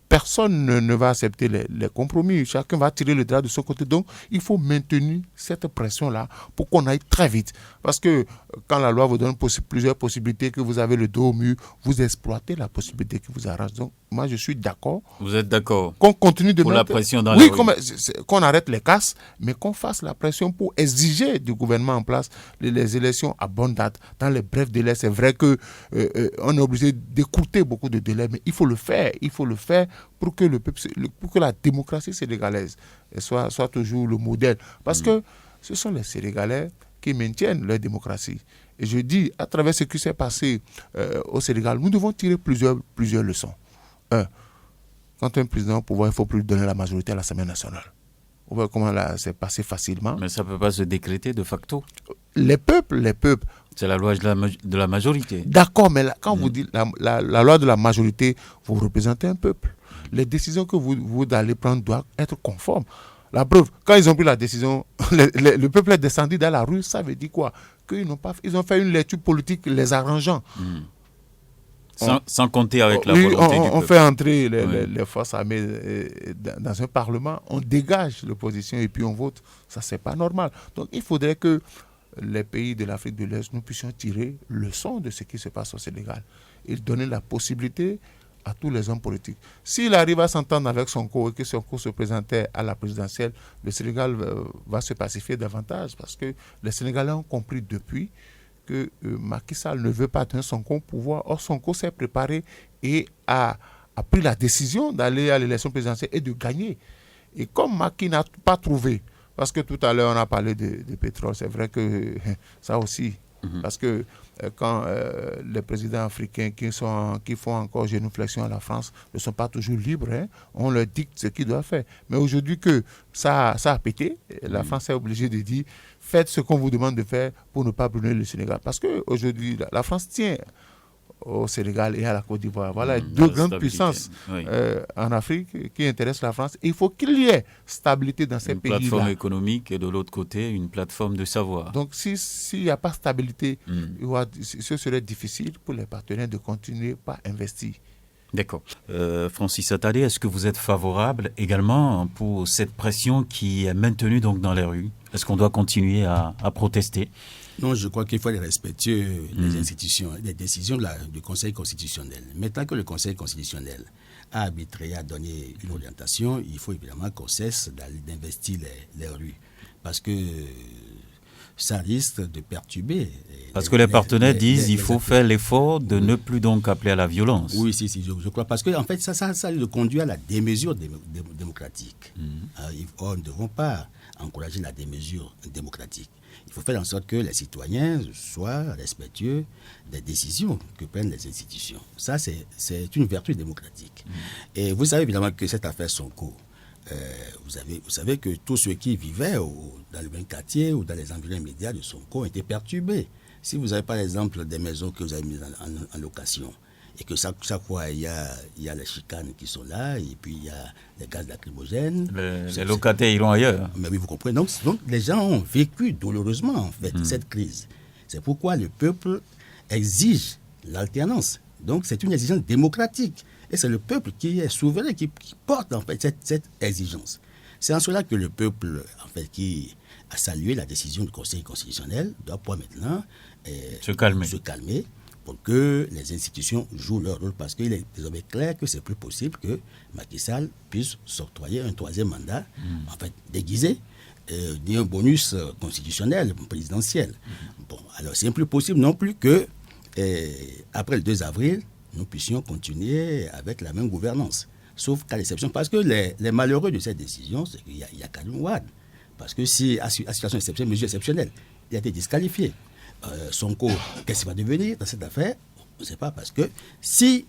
personne ne va accepter les compromis. Chacun va tirer le drap de son côté. Donc, il faut maintenir cette pression-là pour qu'on aille très vite. Parce que quand la loi vous donne plusieurs possibilités, que vous avez le dos au mur, vous exploitez la possibilité qui vous arrache. Donc, moi, je suis d'accord. Vous êtes d'accord qu'on continue de pour mettre la pression dans la rue. Qu'on arrête les casses, mais qu'on fasse la pression pour exiger du gouvernement en place les élections à bonne date, dans les brefs délais. C'est vrai que on est obligé d'écouter beaucoup de délais, mais il faut le faire. Il faut le faire pour que pour que la démocratie sénégalaise soit toujours le modèle. Parce que ce sont les Sénégalais qui maintiennent leur démocratie. Et je dis, à travers ce qui s'est passé au Sénégal, nous devons tirer plusieurs leçons. Quand un président est au pouvoir, il ne faut plus lui donner la majorité à l'Assemblée nationale. On voit comment c'est passé facilement. Mais ça ne peut pas se décréter de facto. Les peuples. C'est la loi de la majorité. D'accord, mais quand vous dites la loi de la majorité, vous représentez un peuple. Les décisions que vous allez prendre doivent être conformes. La preuve, quand ils ont pris la décision, le peuple est descendu dans la rue, ça veut dire quoi? Ils ont fait une lecture politique les arrangeant. Sans compter avec la volonté du peuple. On fait entrer les forces armées dans un parlement, on dégage l'opposition et puis on vote. Ça, c'est pas normal. Donc, il faudrait que les pays de l'Afrique de l'Est, nous puissions tirer leçon de ce qui se passe au Sénégal et donner la possibilité à tous les hommes politiques. S'il arrive à s'entendre avec Sonko et que Sonko se présentait à la présidentielle, le Sénégal va se pacifier davantage parce que les Sénégalais ont compris depuis que Macky Sall ne veut pas donner Sonko au pouvoir. Or, Sonko s'est préparé et a pris la décision d'aller à l'élection présidentielle et de gagner. Et comme Macky n'a pas trouvé, parce que tout à l'heure on a parlé de pétrole, c'est vrai que ça aussi, parce que quand les présidents africains qui font encore génuflexion à la France ne sont pas toujours libres, on leur dicte ce qu'ils doivent faire. Mais aujourd'hui que ça a pété, la France est obligée de dire faites ce qu'on vous demande de faire pour ne pas brûler le Sénégal. Parce qu'aujourd'hui, la France tient au Sénégal et à la Côte d'Ivoire. Voilà deux grandes puissances en Afrique qui intéressent la France. Il faut qu'il y ait stabilité dans ces pays-là. Une plateforme économique et de l'autre côté, une plateforme de savoir. Donc s'il n'y a pas de stabilité, ce serait difficile pour les partenaires de continuer par investir. D'accord. Francis Attalé, est-ce que vous êtes favorable également pour cette pression qui est maintenue donc dans les rues? Est-ce qu'on doit continuer à protester? Non, je crois qu'il faut être respectueux des institutions, des décisions du Conseil constitutionnel. Maintenant que le Conseil constitutionnel a arbitré, a donné une orientation, il faut évidemment qu'on cesse d'investir les rues. Parce que ça risque de perturber. Parce que les partenaires disent qu'il faut faire l'effort de ne plus donc appeler à la violence. Oui, je crois. Parce que en fait, ça le conduit à la démesure démocratique. Nous ne devons pas encourager la démesure démocratique. Il faut faire en sorte que les citoyens soient respectueux des décisions que prennent les institutions. Ça, c'est une vertu démocratique. Et vous savez évidemment que cette affaire Sonko, vous savez que tous ceux qui vivaient dans le même quartier ou dans les environs immédiats de Sonko ont été perturbés. Si vous avez par exemple des maisons que vous avez mises en location et que chaque fois il y a les chicanes qui sont là et puis il y a les gaz lacrymogènes. Les locataires iront ailleurs. Mais oui, vous comprenez. Donc les gens ont vécu douloureusement en fait cette crise. C'est pourquoi le peuple exige l'alternance. Donc c'est une exigence démocratique. Et c'est le peuple qui est souverain, qui porte en fait cette exigence. C'est en cela que le peuple, en fait, qui a salué la décision du Conseil constitutionnel, doit pouvoir maintenant se calmer pour que les institutions jouent leur rôle. Parce qu'il est désormais clair que c'est plus possible que Macky Sall puisse s'octroyer un troisième mandat, en fait, déguisé, ni un bonus constitutionnel, présidentiel. Bon, alors c'est plus possible non plus que, après le 2 avril, nous puissions continuer avec la même gouvernance. Sauf qu'à l'exception, parce que les malheureux de cette décision, c'est qu'il y a Karim Wade. Parce que si, à situation exceptionnelle, mesure exceptionnelle, il a été disqualifié. Sonko, qu'est-ce qu'il va devenir dans cette affaire? On ne sait pas, parce que si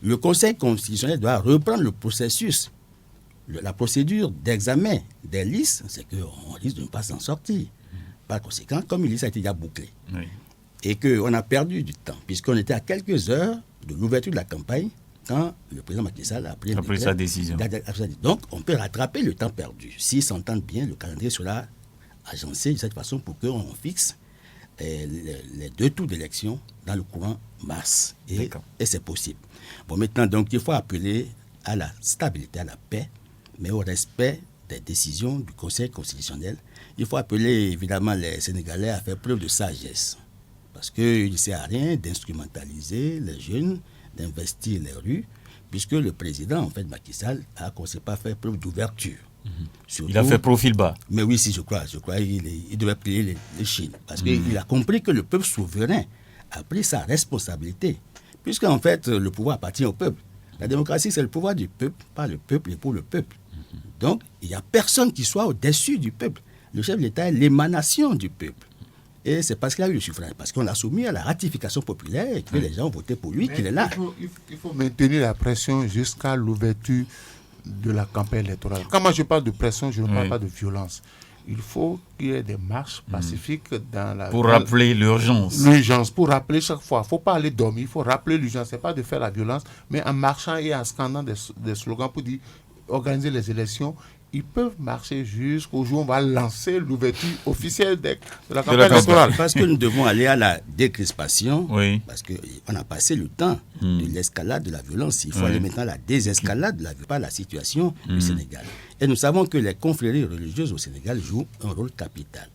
le Conseil constitutionnel doit reprendre le processus, la procédure d'examen des listes, c'est qu'on risque de ne pas s'en sortir. Par conséquent, comme il dit, ça a été déjà bouclé. Oui. Et qu'on a perdu du temps, puisqu'on était à quelques heures de l'ouverture de la campagne quand le président Macky Sall a pris sa décision. Donc, on peut rattraper le temps perdu. S'ils s'entendent bien, le calendrier sera agencé de cette façon pour qu'on fixe les 2 tours d'élection dans le courant mars. Et c'est possible. Bon, maintenant, donc, il faut appeler à la stabilité, à la paix, mais au respect des décisions du Conseil constitutionnel. Il faut appeler évidemment les Sénégalais à faire preuve de sagesse. Parce qu'il ne sert à rien d'instrumentaliser les jeunes, d'investir les rues, puisque le président, en fait, Macky Sall, a commencé par faire preuve d'ouverture. Surtout, il a fait profil bas. Mais oui, si je crois il devait plier les chines. Parce qu'il a compris que le peuple souverain a pris sa responsabilité. Puisqu'en fait, le pouvoir appartient au peuple. La démocratie, c'est le pouvoir du peuple, pas le peuple et pour le peuple. Donc, il n'y a personne qui soit au-dessus du peuple. Le chef de l'État est l'émanation du peuple. Et c'est parce qu'il a eu le suffrage, parce qu'on l'a soumis à la ratification populaire et que les gens ont voté pour lui, qu'il est là. Il faut maintenir la pression jusqu'à l'ouverture de la campagne électorale. Quand moi je parle de pression, je ne parle pas de violence. Il faut qu'il y ait des marches pacifiques dans la... Pour rappeler l'urgence. L'urgence, pour rappeler chaque fois. Il ne faut pas aller dormir, il faut rappeler l'urgence. Ce n'est pas de faire la violence, mais en marchant et en scandant des slogans pour dire organiser les élections. Ils peuvent marcher jusqu'au jour où on va lancer l'ouverture officielle de la campagne électorale. Parce que nous devons aller à la décrispation, parce qu'on a passé le temps de l'escalade de la violence. Il faut aller maintenant à la désescalade de la situation du Sénégal. Et nous savons que les confréries religieuses au Sénégal jouent un rôle capital.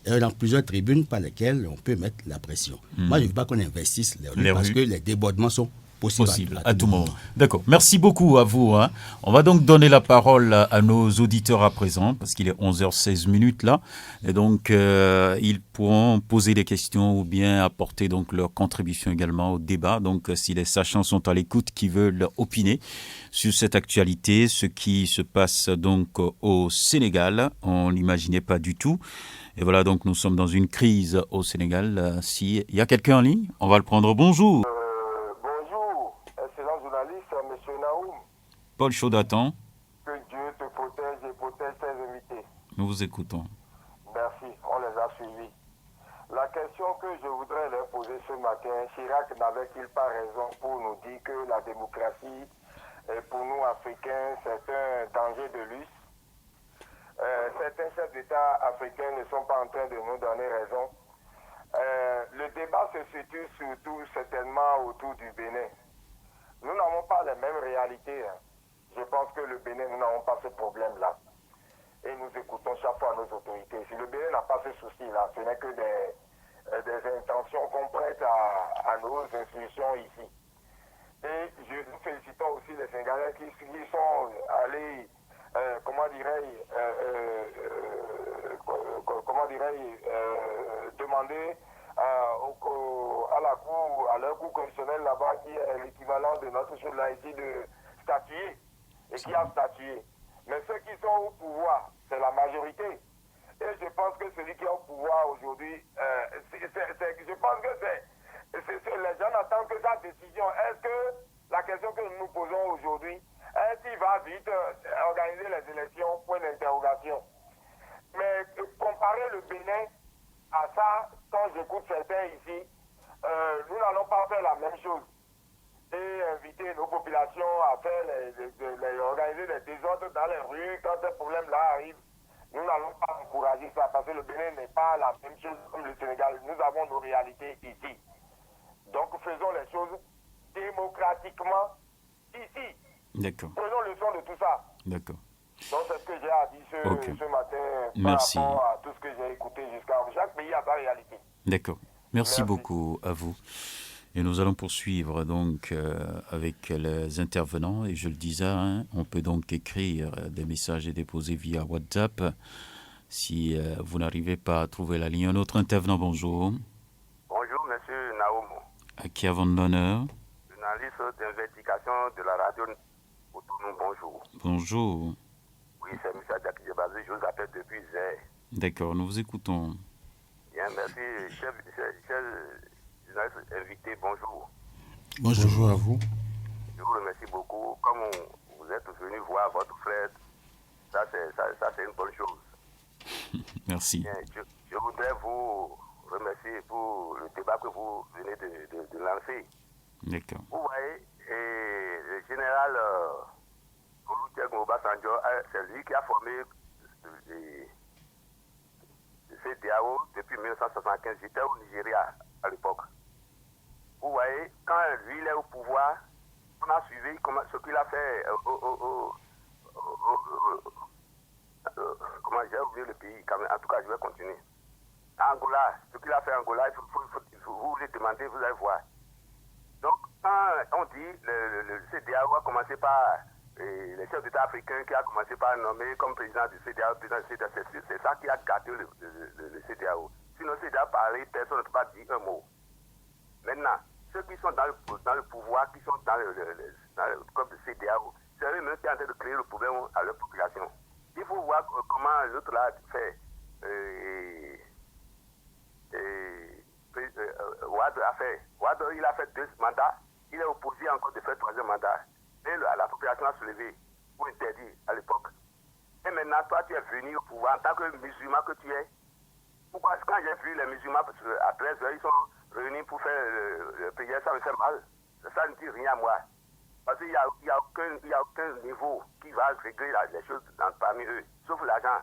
Et dans plusieurs tribunes par lesquelles on peut mettre la pression. Moi, je ne veux pas qu'on investisse les rues parce que les débordements sont possible à tout moment. D'accord. Merci beaucoup à vous. On va donc donner la parole à nos auditeurs à présent, parce qu'il est 11h16 là. Et donc, ils pourront poser des questions ou bien apporter donc leur contribution également au débat. Donc, si les sachants sont à l'écoute, qui veulent opiner sur cette actualité, ce qui se passe donc au Sénégal, on n'imaginait pas du tout. Et voilà, donc nous sommes dans une crise au Sénégal. S'il y a quelqu'un en ligne, on va le prendre. Bonjour. Monsieur Naoum. Paul Chaudatan. Que Dieu te protège et protège tes invités. Nous vous écoutons. Merci, on les a suivis. La question que je voudrais leur poser ce matin, Chirac n'avait-il pas raison pour nous dire que la démocratie, pour nous Africains, c'est un danger de luxe? Certains chefs d'État africains ne sont pas en train de nous donner raison. Le débat se situe surtout certainement autour du Bénin. Nous n'avons pas les mêmes réalités. Je pense que le Bénin, nous n'avons pas ce problème-là. Et nous écoutons chaque fois nos autorités. Si le Bénin n'a pas ce souci-là, ce n'est que des intentions qu'on prête à nos institutions ici. Et nous félicitons aussi les Sénégalais qui sont allés, demander à leur cour constitutionnel là-bas, qui est l'équivalent de notre chose là ici, de statuer, et qui a statué. Mais ceux qui sont au pouvoir, c'est la majorité. Et je pense que celui qui est au pouvoir aujourd'hui, je pense que les gens attendent que sa décision. Est-ce que la question que nous nous posons aujourd'hui, est-ce qu'il va vite organiser les élections? Point d'interrogation. Mais comparer le Bénin à ça, quand j'écoute certains ici, nous n'allons pas faire la même chose et inviter nos populations à faire organiser des désordres dans les rues quand ces problèmes-là arrivent. Nous n'allons pas encourager ça parce que le Bénin n'est pas la même chose comme le Sénégal. Nous avons nos réalités ici. Donc faisons les choses démocratiquement ici. D'accord. Prenons le son de tout ça. D'accord. Donc c'est ce que j'ai à dire ce matin par rapport à tout ce que j'ai écouté jusqu'à... Chaque pays a sa réalité. D'accord. Merci beaucoup à vous. Et nous allons poursuivre donc avec les intervenants. Et je le disais, on peut donc écrire des messages et déposer via WhatsApp si vous n'arrivez pas à trouver la ligne. Un autre intervenant, bonjour. Bonjour, monsieur Naoum. À qui avons l'honneur? Journaliste d'investigation de la radio Autonome, bonjour. Bonjour. Oui, c'est M. Adjaki Djebazé, je vous appelle depuis Zé. D'accord, nous vous écoutons. Bien, merci. Chef journaliste invité, bonjour. Bonjour à vous. Je vous remercie beaucoup. Comme vous êtes venu voir votre frère, ça c'est une bonne chose. Merci. Bien, je voudrais vous remercier pour le débat que vous venez de lancer. D'accord. Vous voyez, le général Olusegun Obasanjo, c'est lui qui a formé le CEDEAO depuis 1975. J'étais au Nigeria à l'époque. Vous voyez, quand lui il est au pouvoir, on a suivi ce qu'il a fait comment j'ai oublié le pays, quand même. En tout cas, je vais continuer. Angola, ce qu'il a fait Angola, vous les demandez, vous allez voir. Donc, quand on dit le CEDEAO a commencé par les chefs d'État africains qui a commencé par nommer comme président du CEDEAO, c'est ça qui a gâté le CEDEAO. Sinon, le CEDEAO parlait, personne ne peut pas dire un mot. Maintenant, ceux qui sont dans le pouvoir, qui sont dans comme le CEDEAO, c'est eux-mêmes qui sont en train de créer le problème à leur population. Il faut voir comment l'autre là fait. Ouad a fait. Ouad, il a fait 2 mandats. Il est opposé encore de faire 3e mandat. Et la population a soulevé pour interdire à l'époque. Et maintenant, toi, tu es venu au pouvoir en tant que musulman que tu es. Pourquoi, quand j'ai vu les musulmans à 13 heures, ils sont réunis pour faire le prière, ça me fait mal. Ça ne dit rien à moi. Parce qu'il n'y a aucun niveau qui va régler les choses parmi eux, sauf l'argent.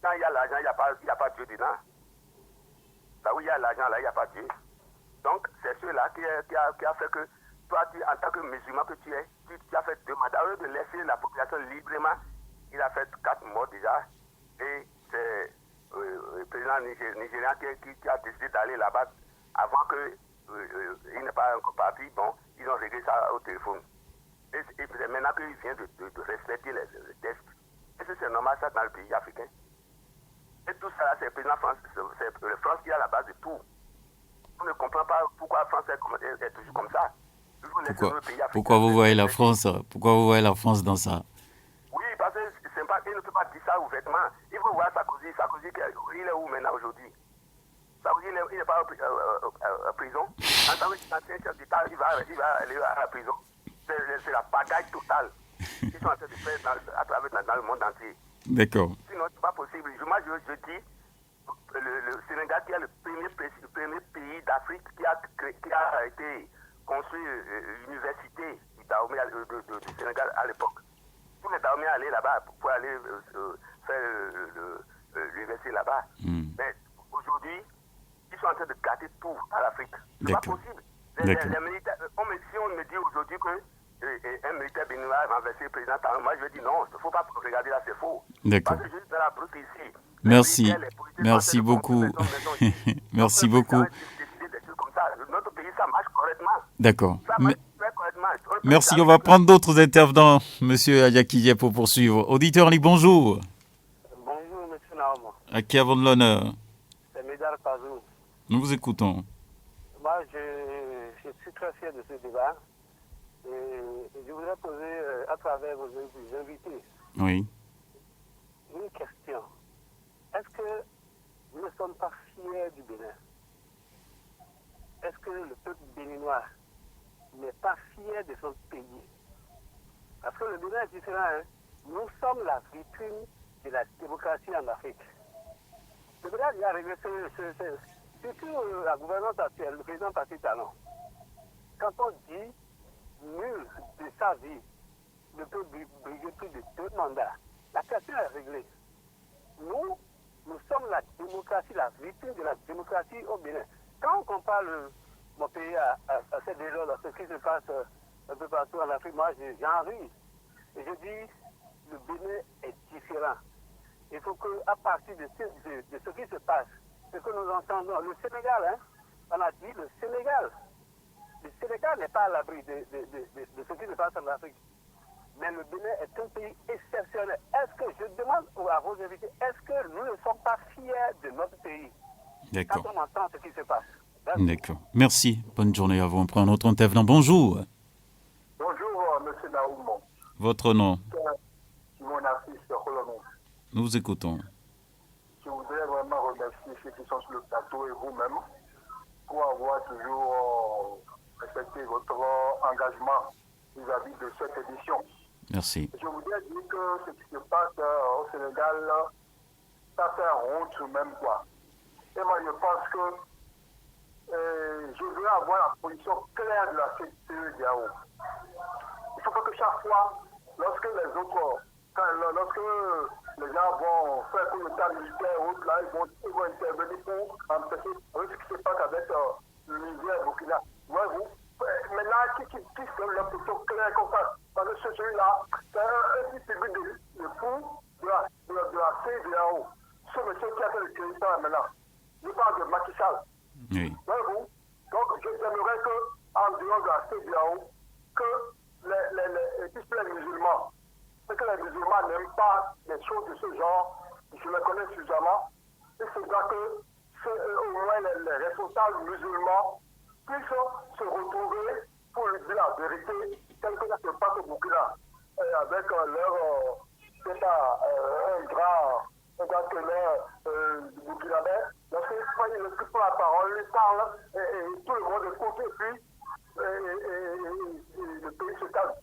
Quand il y a l'argent, il n'y a pas Dieu dedans. Là où il y a l'argent, là, il n'y a pas Dieu. Donc, c'est cela qui a fait que toi, en tant que musulman que tu es, tu as fait 2 mandats. Au lieu de laisser la population librement, il a fait 4 morts déjà. Et c'est le président nigérian qui a décidé d'aller là-bas avant qu'il n'est pas encore parti. Bon, ils ont réglé ça au téléphone. Et c'est maintenant qu'il vient de respecter les textes. Est-ce que c'est normal ça dans le pays africain? Et tout ça, c'est le président France, c'est la France qui est à la base de tout. On ne comprend pas pourquoi la France est toujours comme ça. Pourquoi vous voyez la France dans ça? Oui, parce qu'il ne peut pas dire ça ouvertement. Il faut voir Sarkozy, il est où maintenant aujourd'hui? Sarkozy, il n'est pas en prison. En tant qu'ancien chef d'État, il va aller à la prison. C'est la bagaille totale qu'ils sont en train de faire dans le monde entier. D'accord. Sinon, ce n'est pas possible. Moi, je dis, le Sénégal qui est le premier pays d'Afrique qui a été construit l'université du Dahomey du Sénégal à l'époque. Tous les Dahomey allaient là-bas pour aller faire l'université là-bas. Mais aujourd'hui, ils sont en train de gâter tout à l'Afrique. Ce n'est pas possible. Les militaires, si on me dit aujourd'hui que un militaire béninois va renverser le président Talon, moi je dis non, il ne faut pas regarder là, c'est faux. D'accord. Parce que juste dans la brute ici. Merci. Merci beaucoup. Merci beaucoup. Notre pays, ça marche correctement. D'accord. Ça marche très correctement. Merci. On va prendre d'autres intervenants, Monsieur Ayakiye, pour poursuivre. Auditeur en ligne, bonjour. Bonjour, Monsieur Naouma. À qui avons l'honneur? C'est Médard Pazou. Nous vous écoutons. Moi, je suis très fier de ce débat. Et je voudrais poser, à travers vos invités, oui, une question. Est-ce que nous ne sommes pas fiers du Bénin? Est-ce que le peuple béninois n'est pas fier de son pays? Parce que le Bénin est différent. Hein? Nous sommes la vitrine de la démocratie en Afrique. Le Bénin est arrivé, surtout la gouvernance actuelle, le président Patrice Talon. Quand on dit nul de sa vie ne peut briguer plus de 2 mandats, la question est réglée. Nous sommes la démocratie, la vitrine de la démocratie au Bénin. Quand on compare mon pays à cette région, ce qui se passe un peu partout en Afrique, moi j'en ris. Et je dis, le Bénin est différent. Il faut qu'à partir de ce qui se passe, ce que nous entendons, le Sénégal, hein, on a dit le Sénégal n'est pas à l'abri de ce qui se passe en Afrique. Mais le Bénin est un pays exceptionnel. Est-ce que, je demande à vos invités, est-ce que nous ne sommes pas fiers de notre pays? D'accord. Quand on entend ce qui se passe. D'accord. Merci. Bonne journée à vous. On prend un autre intervenant. Bonjour. Bonjour, M. Naoum. Votre nom? Mon artiste, Rolonon. Nous vous écoutons. Je voudrais vraiment remercier ceux qui sont sur le plateau et vous-même pour avoir toujours respecté votre engagement vis-à-vis de cette édition. Merci. Je voudrais dire que ce qui se passe au Sénégal, ça fait honte même quoi. Et moi je pense que je voudrais avoir la position claire de la CEDEAO. Il faut pas que chaque fois, lorsque les autres, lorsque les gens vont faire tout le temps militaire ou autre, là, ils vont intervenir pour empêcher ce qui se passe avec le Niger et Burkina. Voyez-vous, maintenant là qui donne l'impression claire comme ça. Parce que celui-là, c'est un qui publie le fond de la CEDEAO. Ce monsieur qui a fait le crédit maintenant. Je parle de Macky Sall. Oui. Voyez-vous? Donc, j'aimerais qu'en dehors de la CEDEAO, que les musulmans, parce que les musulmans n'aiment pas les choses de ce genre, je les connais suffisamment, et c'est là que au moins les responsables musulmans puissent se retrouver pour lui dire la vérité, tel que ça se passe au Burkina, avec leur, un grand teneur du Burkinabé. Lorsqu'ils prennent la parole, ils parlent, et tout le monde écoute, et puis le pays se calme.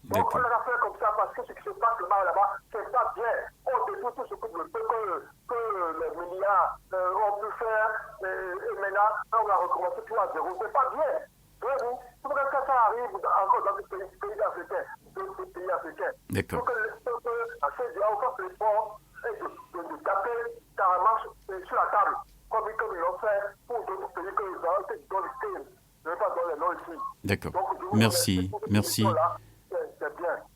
Donc on l'a fait comme ça parce que ce qui se passe là-bas, c'est pas bien. On détruit tout ce que les milliards ont pu faire, et maintenant on va recommencer tout à zéro. C'est pas bien. Voyez-vous, il faudrait que ça arrive encore dans les pays africains. D'accord. Il faut que la CEDEAO fasse l'effort de taper carrément sur la table, comme ils l'ont fait pour d'autres pays que je ne vais pas donner les noms ici. D'accord. Merci.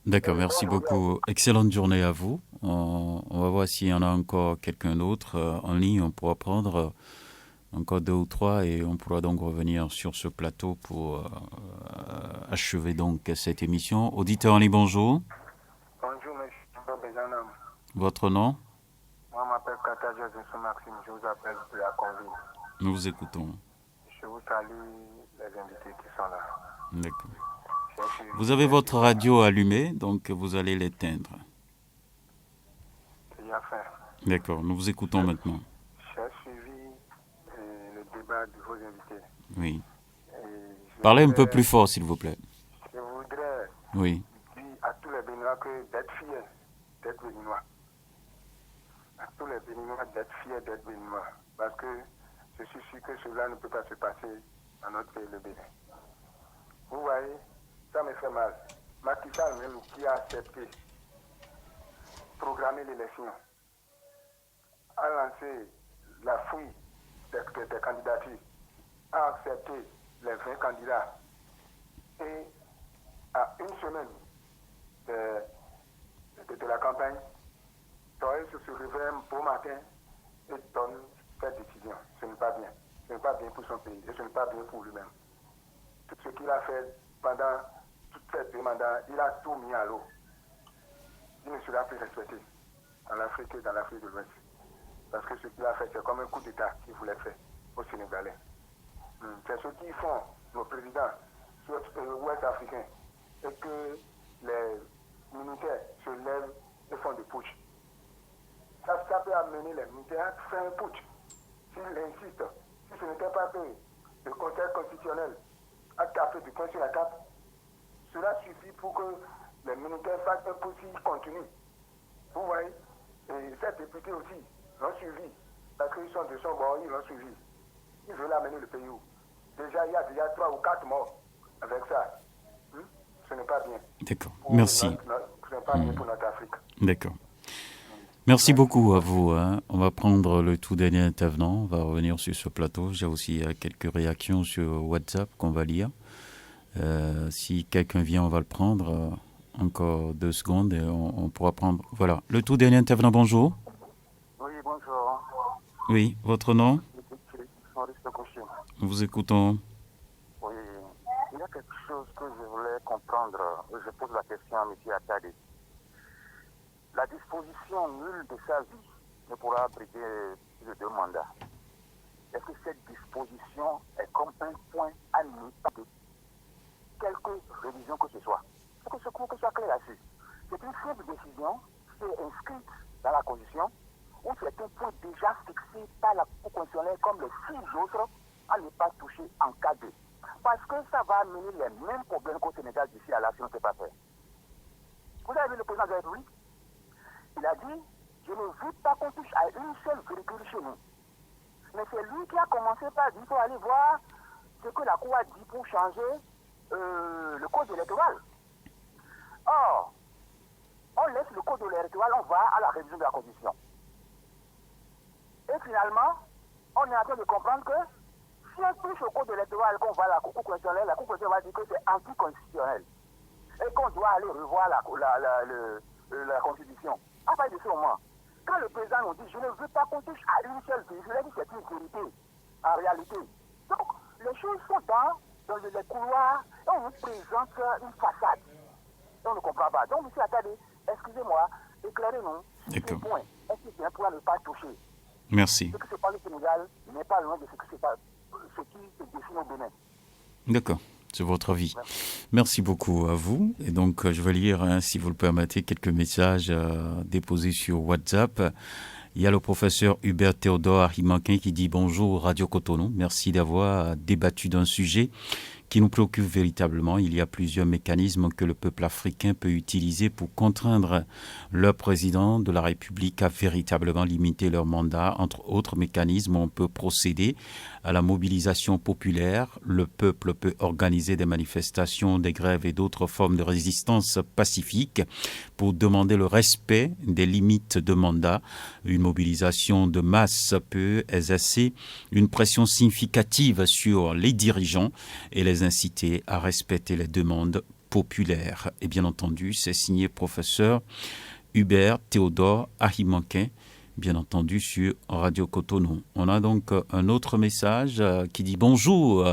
D'accord, merci beaucoup. Excellente journée à vous. On va voir s'il y en a encore quelqu'un d'autre en ligne. On pourra prendre encore 2 ou 3 et on pourra donc revenir sur ce plateau pour achever donc cette émission. Auditeur en ligne, bonjour. Bonjour, monsieur Bézanam. Votre nom? Moi, je m'appelle Kataja Maxime. Je vous appelle de la Conville. Nous vous écoutons. Je vous salue les invités qui sont là. D'accord. Vous avez votre radio allumée, donc vous allez l'éteindre. C'est bien fait. D'accord, nous vous écoutons maintenant. J'ai suivi le débat de vos invités. Oui. Parlez un peu plus fort, s'il vous plaît. Je voudrais dire à tous les Béninois d'être fiers d'être Béninois. À tous les Béninois d'être fiers d'être Béninois. Parce que je suis sûr que cela ne peut pas se passer dans notre pays, le Bénin. Vous voyez, ça me fait mal. Macky Sall même qui a accepté programmer l'élection, a lancé la fouille des candidatures, a accepté les 20 candidats. Et à une semaine de la campagne, Torres se réveille un beau matin et donne cette décision. Ce n'est pas bien. Ce n'est pas bien pour son pays et ce n'est pas bien pour lui-même. Tout ce qu'il a fait pendant toute cette mandats, il a tout mis à l'eau. Il ne sera plus respecté dans l'Afrique et dans l'Afrique de l'Ouest. Parce que ce qu'il a fait, c'est comme un coup d'État qu'il voulait faire aux Sénégalais. C'est ce qu'ils font, nos présidents, ouest africains, et que les militaires se lèvent et font des putsch. Ça peut amener les militaires à faire un putsch. S'ils insistent, si ce n'était pas que le Conseil constitutionnel a tapé du poing sur la table, cela suffit pour que les militaires fassent un putsch continu. Vous voyez, et ces députés aussi l'ont suivi, parce qu'ils sont de son bord, ils l'ont suivi. Ils veulent amener le pays où déjà il y a déjà 3 ou 4 morts avec ça. Ce n'est pas bien. D'accord, merci. Ce n'est pas bien pour notre Afrique. D'accord. Merci beaucoup à vous. On va prendre le tout dernier intervenant. On va revenir sur ce plateau. J'ai aussi quelques réactions sur WhatsApp qu'on va lire. Si quelqu'un vient, on va le prendre. Encore 2 secondes et on pourra prendre. Voilà. Le tout dernier intervenant, bonjour. Oui, bonjour. Oui, votre nom? Nous vous écoutons. Oui, il y a quelque chose que je voulais comprendre. Je pose la question à M. Attali. La disposition nulle de sa vie ne pourra abriter plus de 2 mandats. Est-ce que cette disposition est comme un point à ne pas de quelque révision que ce soit? Il faut que ce soit clair là-dessus. C'est une simple décision qui est inscrite dans la Constitution ou c'est un point déjà fixé par la Cour constitutionnelle comme les 6 autres à ne pas toucher en cas de. Parce que ça va amener les mêmes problèmes qu'au Sénégal d'ici à là si on ne sait pas faire. Vous avez vu le président de la République? Il a dit, je ne veux pas qu'on touche à une seule virgule chez nous. Mais c'est lui qui a commencé par dire, il faut aller voir ce que la Cour a dit pour changer le code électoral. Or, on laisse le code électoral, on va à la révision de la Constitution. Et finalement, on est en train de comprendre que si Si on touche au code électoral, qu'on va à la Cour constitutionnelle, la Cour constitutionnelle va dire que c'est anticonstitutionnel. Et qu'on doit aller revoir la Constitution. À partir de ce moment, quand le président nous dit je ne veux pas qu'on touche à une seule ville, je l'ai dit, c'est une vérité, en réalité. Donc, les choses sont dans les couloirs et on nous présente une façade. Et on ne comprend pas. Donc, monsieur Attadé, excusez-moi, éclairez-nous sur ce point. Est-ce que c'est un point à ne pas toucher? Merci. Ce qui se passe au Sénégal n'est pas loin de ce qui se dessine au Bénin. D'accord. C'est votre avis. Merci beaucoup à vous. Et donc, je vais lire, si vous le permettez, quelques messages déposés sur WhatsApp. Il y a le professeur Hubert Théodore Ahimankin qui dit « Bonjour Radio Cotonou, merci d'avoir débattu d'un sujet qui nous préoccupe véritablement. Il y a plusieurs mécanismes que le peuple africain peut utiliser pour contraindre leur président de la République à véritablement limiter leur mandat. Entre autres mécanismes, on peut procéder à la mobilisation populaire. Le peuple peut organiser des manifestations, des grèves et d'autres formes de résistance pacifique pour demander le respect des limites de mandat. Une mobilisation de masse peut exercer une pression significative sur les dirigeants et les inciter à respecter les demandes populaires. Et bien entendu, c'est signé professeur Hubert Théodore Ahimankin, bien entendu sur Radio Cotonou. On a donc un autre message qui dit « Bonjour,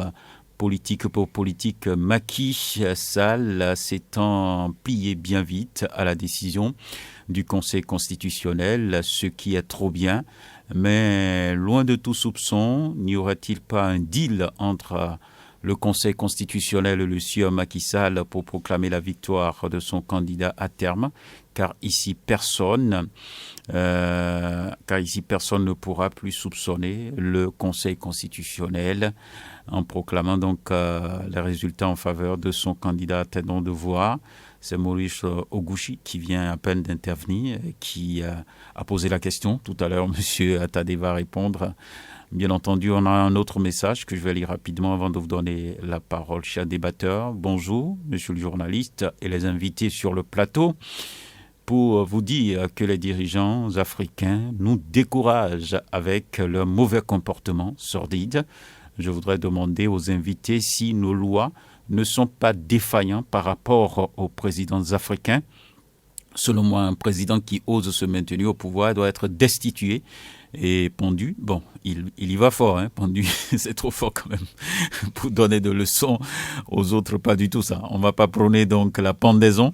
politique pour politique, Macky Sall s'étant plié bien vite à la décision du Conseil constitutionnel, ce qui est trop bien. Mais loin de tout soupçon, n'y aurait-il pas un deal entre le Conseil constitutionnel et le sieur Macky Sall pour proclamer la victoire de son candidat à terme, car ici personne ne pourra plus soupçonner le Conseil constitutionnel en proclamant donc les résultats en faveur de son candidat. Attendons de voir. C'est Maurice Ogouchi qui vient à peine d'intervenir, qui a posé la question. Tout à l'heure, M. Attadé va répondre. Bien entendu, on a un autre message que je vais lire rapidement avant de vous donner la parole, cher débatteur. Bonjour, monsieur le journaliste et les invités sur le plateau. Pour vous dire que les dirigeants africains nous découragent avec leur mauvais comportement sordide, je voudrais demander aux invités si nos lois ne sont pas défaillantes par rapport aux présidents africains. Selon moi, un président qui ose se maintenir au pouvoir doit être destitué et pendu. Bon, il y va fort, hein, pendu, c'est trop fort quand même pour donner de leçons aux autres, pas du tout ça. On ne va pas prôner donc la pendaison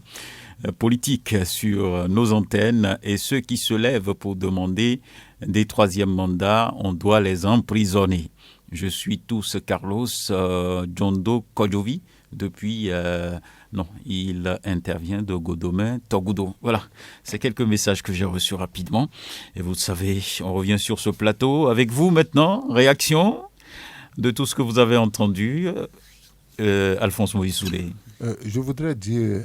politique sur nos antennes, et ceux qui se lèvent pour demander des troisièmes mandats, on doit les emprisonner. Je suis tous Carlos Jondo Kodjovi depuis... non, il intervient de Godomain, Togudo. Voilà, c'est quelques messages que j'ai reçus rapidement. Et vous savez, on revient sur ce plateau avec vous maintenant. Réaction de tout ce que vous avez entendu. Alphonse Moïse Soulé. Je voudrais dire,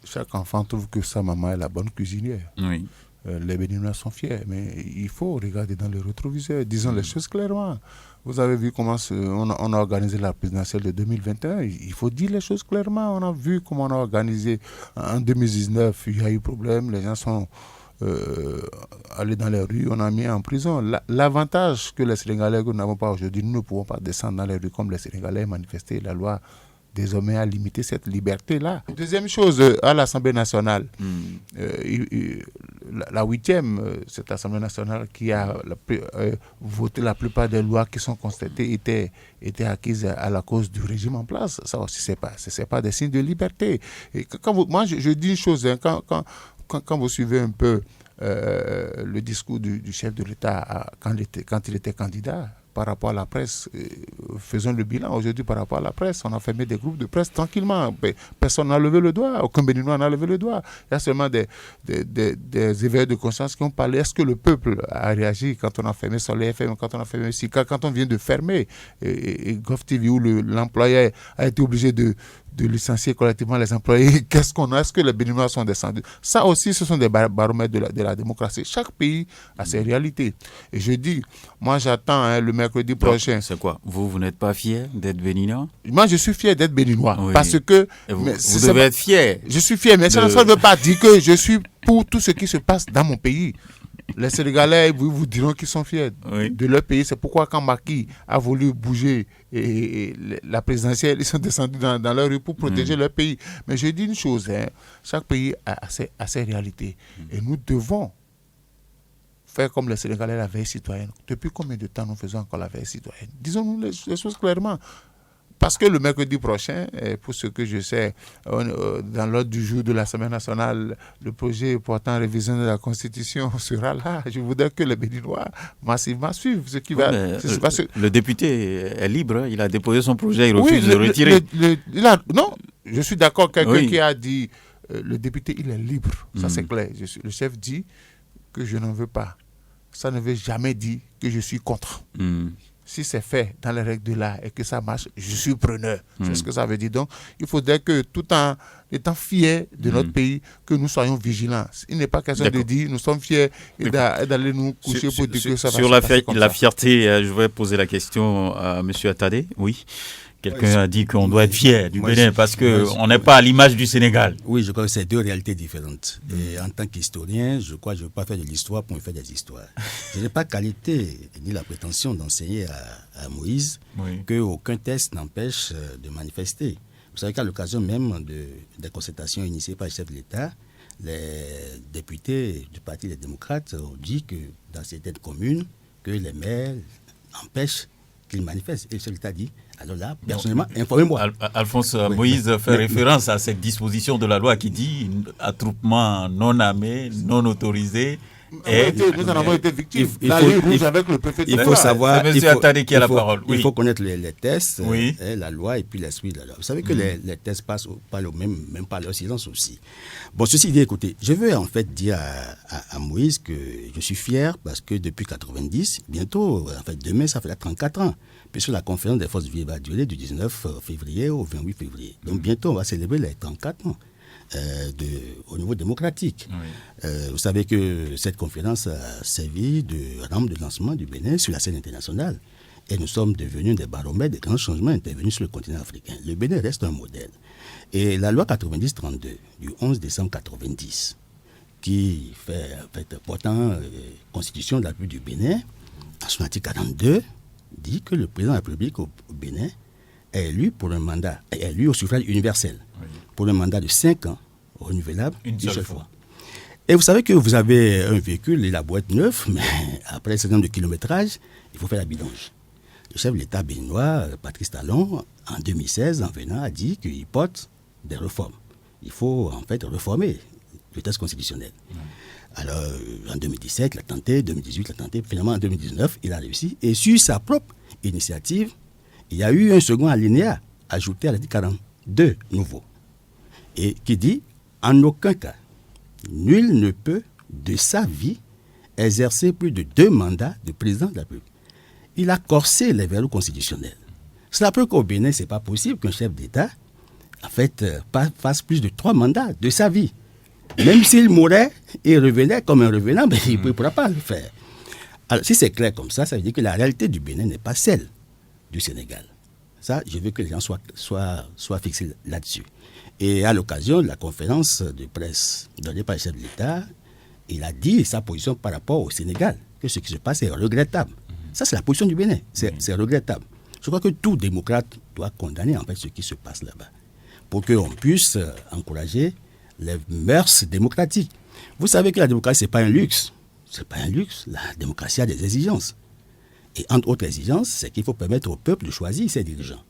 chaque enfant trouve que sa maman est la bonne cuisinière. Oui. Les Béninois sont fiers, mais il faut regarder dans le rétroviseur. Disons les choses clairement. Vous avez vu comment on a organisé la présidentielle de 2021. Il faut dire les choses clairement. On a vu comment on a organisé en 2019. Il y a eu problème. Les gens sont allés dans les rues. On a mis en prison. L'avantage que les Sénégalais que nous n'avons pas aujourd'hui, nous ne pouvons pas descendre dans les rues comme les Sénégalais, manifester. La loi désormais a limité cette liberté-là. Deuxième chose, à l'Assemblée nationale, la 8e, cette Assemblée nationale qui a voté la plupart des lois qui sont constatées étaient acquises à la cause du régime en place. Ça aussi, c'est pas des signes de liberté. Et moi, je dis une chose, hein, quand vous suivez un peu le discours du chef de l'État quand il était candidat, par rapport à la presse, faisons le bilan aujourd'hui par rapport à la presse. On a fermé des groupes de presse tranquillement. Personne n'a levé le doigt. Aucun Béninois n'a levé le doigt. Il y a seulement des éveils de conscience qui ont parlé. Est-ce que le peuple a réagi quand on a fermé Soleil FM, quand on a fermé Sika, quand on vient de fermer et GovTV où l'employeur a été obligé de licencier collectivement les employés? Qu'est-ce qu'on a? Est-ce que les Béninois sont descendus? Ça aussi, ce sont des baromètres de la démocratie. Chaque pays a ses réalités. Et je dis, moi j'attends le mercredi prochain. C'est quoi? Vous n'êtes pas fier d'être Béninois? Moi, je suis fier d'être Béninois. Oui. Parce que... Vous devez être fier. Je suis fier, mais ça ne veut pas dire que je suis pour tout ce qui se passe dans mon pays. Les Sénégalais vous diront qu'ils sont fiers de leur pays. C'est pourquoi quand Macky a voulu bouger et la présidentielle, ils sont descendus dans leur rue pour protéger leur pays. Mais je dis une chose, chaque pays a ses réalités. Et nous devons faire comme les Sénégalais la veille citoyenne. Depuis combien de temps nous faisons encore la veille citoyenne? Disons-nous les choses clairement. Parce que le mercredi prochain, pour ce que je sais, dans l'ordre du jour de la Semaine nationale, le projet portant révision de la Constitution sera là. Je voudrais que les Béninois massivement suivent ce qui va se passer. Le député est libre, il a déposé son projet, il refuse de retirer. Non, je suis d'accord. Quelqu'un qui a dit, le député, il est libre. Ça, c'est clair. Le chef dit que je n'en veux pas. Ça ne veut jamais dire que je suis contre. Si c'est fait dans les règles de l'art et que ça marche, je suis preneur. C'est ce que ça veut dire. Donc, il faudrait que tout en étant fiers de notre pays, que nous soyons vigilants. Il n'est pas question de dire nous sommes fiers et d'aller nous coucher pour dire que ça va se passer comme ça. Sur la fierté, je vais poser la question à M. Attadé. Oui. Quelqu'un a dit qu'on doit être fier du Bénin parce qu'on n'est pas à l'image du Sénégal. Oui, je crois que c'est deux réalités différentes. Et en tant qu'historien, je crois que je ne veux pas faire de l'histoire pour me faire des histoires. Je n'ai pas qualité ni la prétention d'enseigner à Moïse qu'aucun test n'empêche de manifester. Vous savez qu'à l'occasion même des concertations initiées par le chef de l'État, les députés du Parti des démocrates ont dit que dans certaines communes, que les maires empêchent qu'ils manifestent. Et le chef de l'État dit, alors là, personnellement, informez-moi. Alphonse Moïse fait référence à cette disposition de la loi qui dit attroupement non armé, non autorisé. Nous en avons été victimes. Il faut savoir. C'est M. Attadé qui a la parole. Il faut connaître les tests, la loi et puis l'esprit de la loi. Vous savez que les tests passent même par leur silence aussi. Bon, ceci dit, écoutez, je veux en fait dire à Moïse que je suis fier parce que depuis 90, bientôt, en fait, demain, ça fait 34 ans. Puisque la conférence des forces vives va durer du 19 février au 28 février. Donc bientôt, on va célébrer les 34 ans au niveau démocratique. Vous savez que cette conférence a servi de rampe de lancement du Bénin sur la scène internationale. Et nous sommes devenus des baromètres des grands changements intervenus sur le continent africain. Le Bénin reste un modèle. Et la loi 90-32 du 11 décembre 90, qui fait portant constitution de la République du Bénin, en son article 42, dit que le président de la République au Bénin est élu pour un mandat, est élu au suffrage universel, pour un mandat de 5 ans, renouvelable une seule fois. Et vous savez que vous avez un véhicule, il a beau être neuf, mais après un certain nombre de kilométrage, il faut faire la vidange. Le chef de l'État béninois, Patrice Talon, en 2016, en venant, a dit qu'il porte des réformes. Il faut en fait réformer le texte constitutionnel. Alors, en 2017, il a tenté, 2018, il a tenté, finalement en 2019, il a réussi. Et sur sa propre initiative, il y a eu un second alinéa ajouté à l'article 42 nouveau. Et qui dit, en aucun cas, nul ne peut, de sa vie, exercer plus de 2 mandats de président de la République. Il a corsé les verrous constitutionnels. Cela peut qu'au Bénin, ce n'est pas possible qu'un chef d'État, en fait, fasse plus de 3 mandats de sa vie. Même s'il mourait et revenait comme un revenant, mais il ne pourra pas le faire. Alors, si c'est clair comme ça, ça veut dire que la réalité du Bénin n'est pas celle du Sénégal. Ça, je veux que les gens soient fixés là-dessus. Et à l'occasion de la conférence de presse donnée par le chef de l'État, il a dit sa position par rapport au Sénégal, que ce qui se passe est regrettable. Ça, c'est la position du Bénin. C'est regrettable. Je crois que tout démocrate doit condamner en fait ce qui se passe là-bas, pour qu'on puisse encourager les mœurs démocratiques. Vous savez que la démocratie, ce n'est pas un luxe. Ce n'est pas un luxe. La démocratie a des exigences. Et entre autres exigences, c'est qu'il faut permettre au peuple de choisir ses dirigeants.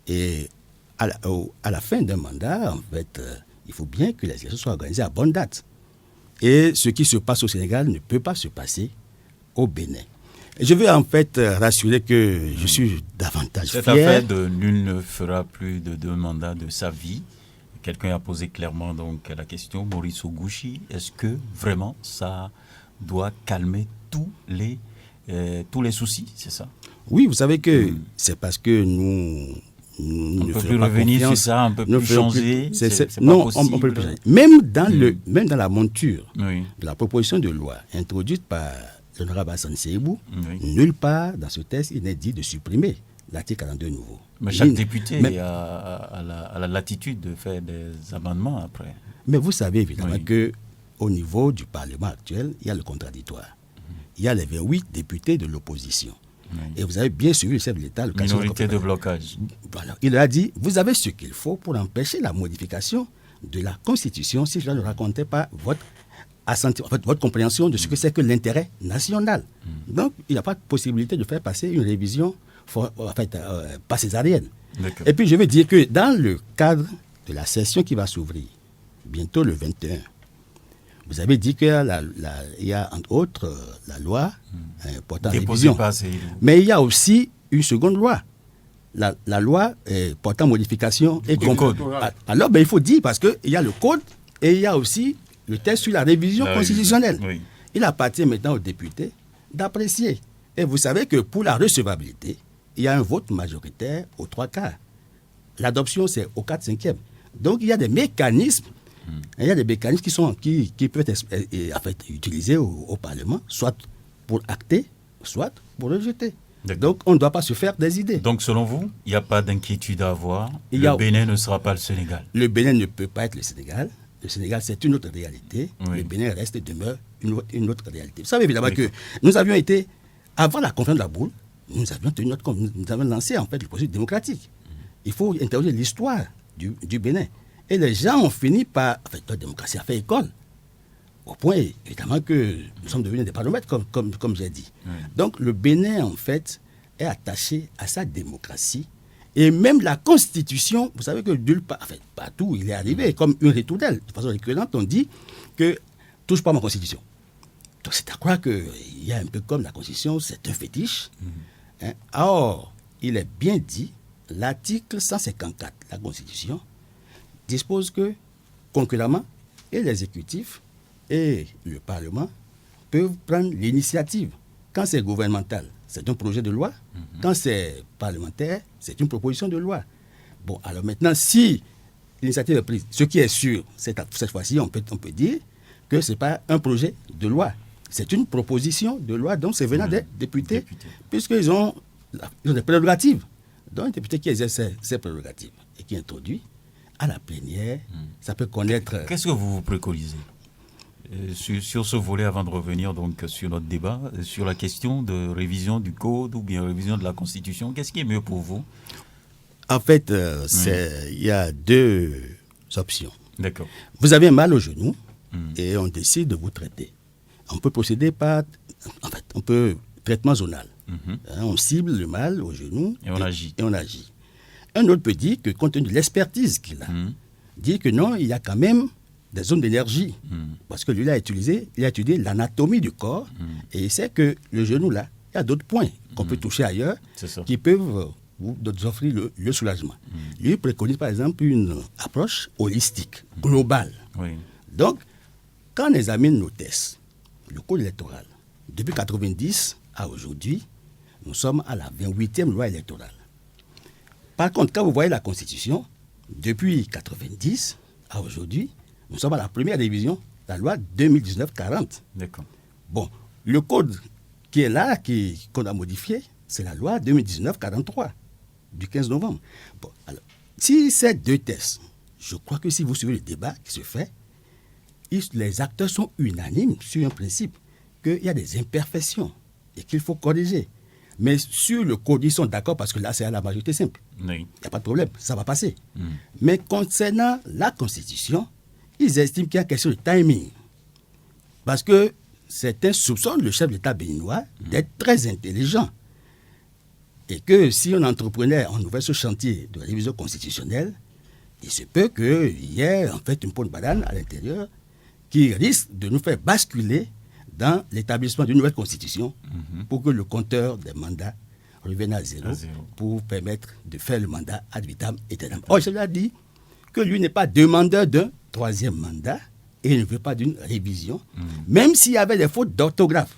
Et à la fin d'un mandat, en fait, il faut bien que les élections soient organisées à bonne date. Et ce qui se passe au Sénégal ne peut pas se passer au Bénin. Et je veux en fait rassurer que je suis davantage fier. Cette affaire de nul ne fera plus de 2 mandats de sa vie. Quelqu'un a posé clairement donc la question, Maurice Ogouchi, est-ce que vraiment ça doit calmer tous les soucis, c'est ça? Oui, vous savez que c'est parce que nous on ne peut plus revenir sur ça, on ne peut plus changer. Non, on ne peut plus changer. Même dans la monture de la proposition de loi introduite par l'honorable Hassan Seibou, nulle part dans ce texte il n'est dit de supprimer l'article 42 nouveau. Mais chaque député a la latitude de faire des amendements après. Mais vous savez évidemment que au niveau du Parlement actuel, il y a le contradictoire. Il y a les 28 députés de l'opposition. Et vous avez bien suivi le chef de l'État. Minorité de blocage. Voilà. Il a dit, vous avez ce qu'il faut pour empêcher la modification de la Constitution si je ne racontais pas votre compréhension de ce que c'est que l'intérêt national. Donc, il n'y a pas de possibilité de faire passer une révision pas césarienne. Et puis, je veux dire que dans le cadre de la session qui va s'ouvrir, bientôt le 21, vous avez dit qu'il y a entre autres la loi portant révision. Mais il y a aussi une seconde loi. La loi portant modification et code. Alors, il faut dire, parce qu'il y a le code et il y a aussi le texte sur la révision constitutionnelle. Oui. Il appartient maintenant aux députés d'apprécier. Et vous savez que pour la recevabilité, il y a un vote majoritaire aux 3/4. L'adoption, c'est au 4/5. Donc, il y a des mécanismes. Il y a des mécanismes qui peuvent être utilisés au Parlement, soit pour acter, soit pour rejeter. Donc, on ne doit pas se faire des idées. Donc, selon vous, il n'y a pas d'inquiétude à avoir. Le Bénin ne sera pas le Sénégal. Le Bénin ne peut pas être le Sénégal. Le Sénégal, c'est une autre réalité. Oui. Le Bénin reste et demeure une autre réalité. Vous savez évidemment que nous avions été, avant la conférence de la boule, nous avions lancé en fait le processus démocratique. Il faut interroger l'histoire du Bénin. Et les gens ont fini par... En fait, la démocratie a fait école. Au point, évidemment, que nous sommes devenus des parlementaires, comme j'ai dit. Donc, le Bénin, en fait, est attaché à sa démocratie. Et même la Constitution, vous savez que partout, il est arrivé comme une ritournelle. De façon récurrente, on dit que « touche pas à ma Constitution ». Donc, c'est à croire qu'il y a un peu comme la Constitution, c'est un fétiche. Or, il est bien dit, l'article 154 de la Constitution dispose que, concurremment, et l'exécutif et le Parlement peuvent prendre l'initiative. Quand c'est gouvernemental, c'est un projet de loi. Quand c'est parlementaire, c'est une proposition de loi. Bon, alors maintenant, si l'initiative est prise, ce qui est sûr, cette fois-ci, on peut dire que ce n'est pas un projet de loi. C'est une proposition de loi, donc c'est venant des députés, puisqu'ils ont des prérogatives. Donc, un député qui exerce ses prérogatives et qui introduit à la plénière, ça peut connaître... Qu'est-ce que vous préconisez sur ce volet, avant de revenir donc sur notre débat, sur la question de révision du code ou bien révision de la Constitution, qu'est-ce qui est mieux pour vous? En fait, il y a deux options. D'accord. Vous avez un mal au genou et on décide de vous traiter. On peut procéder par... En fait, on peut... Traitement zonal. On cible le mal au genou et on agit. Un autre peut dire que, compte tenu de l'expertise qu'il a, dire que non, il y a quand même des zones d'énergie. Parce que lui, il a étudié l'anatomie du corps et il sait que le genou, là, il y a d'autres points qu'on peut toucher ailleurs qui peuvent vous offrir le soulagement. Lui, il préconise, par exemple, une approche holistique, globale. Donc, quand on examine nos tests, le code électoral, depuis 1990 à aujourd'hui, nous sommes à la 28e loi électorale. Par contre, quand vous voyez la Constitution, depuis 1990 à aujourd'hui, nous sommes à la première révision, la loi 2019-40. D'accord. Bon, le code qui est là, qu'on a modifié, c'est la loi 2019-43 du 15 novembre. Bon, alors, si ces deux tests, je crois que si vous suivez le débat qui se fait, les acteurs sont unanimes sur un principe qu'il y a des imperfections et qu'il faut corriger. Mais sur le code, ils sont d'accord parce que là, c'est à la majorité simple. Il n'y a pas de problème, ça va passer. Mais concernant la Constitution, ils estiment qu'il y a question de timing. Parce que certains soupçonnent le chef de l'État béninois d'être très intelligent. Et que si on entreprenait en ouvert ce chantier de révision constitutionnelle, il se peut qu'il y ait en fait une peau de banane à l'intérieur qui risque de nous faire basculer dans l'établissement d'une nouvelle constitution pour que le compteur des mandats revienne à zéro. Pour permettre de faire le mandat ad vitam aeternam. Or, je lui ai dit que lui n'est pas demandeur d'un troisième mandat et il ne veut pas d'une révision, même s'il y avait des fautes d'orthographe,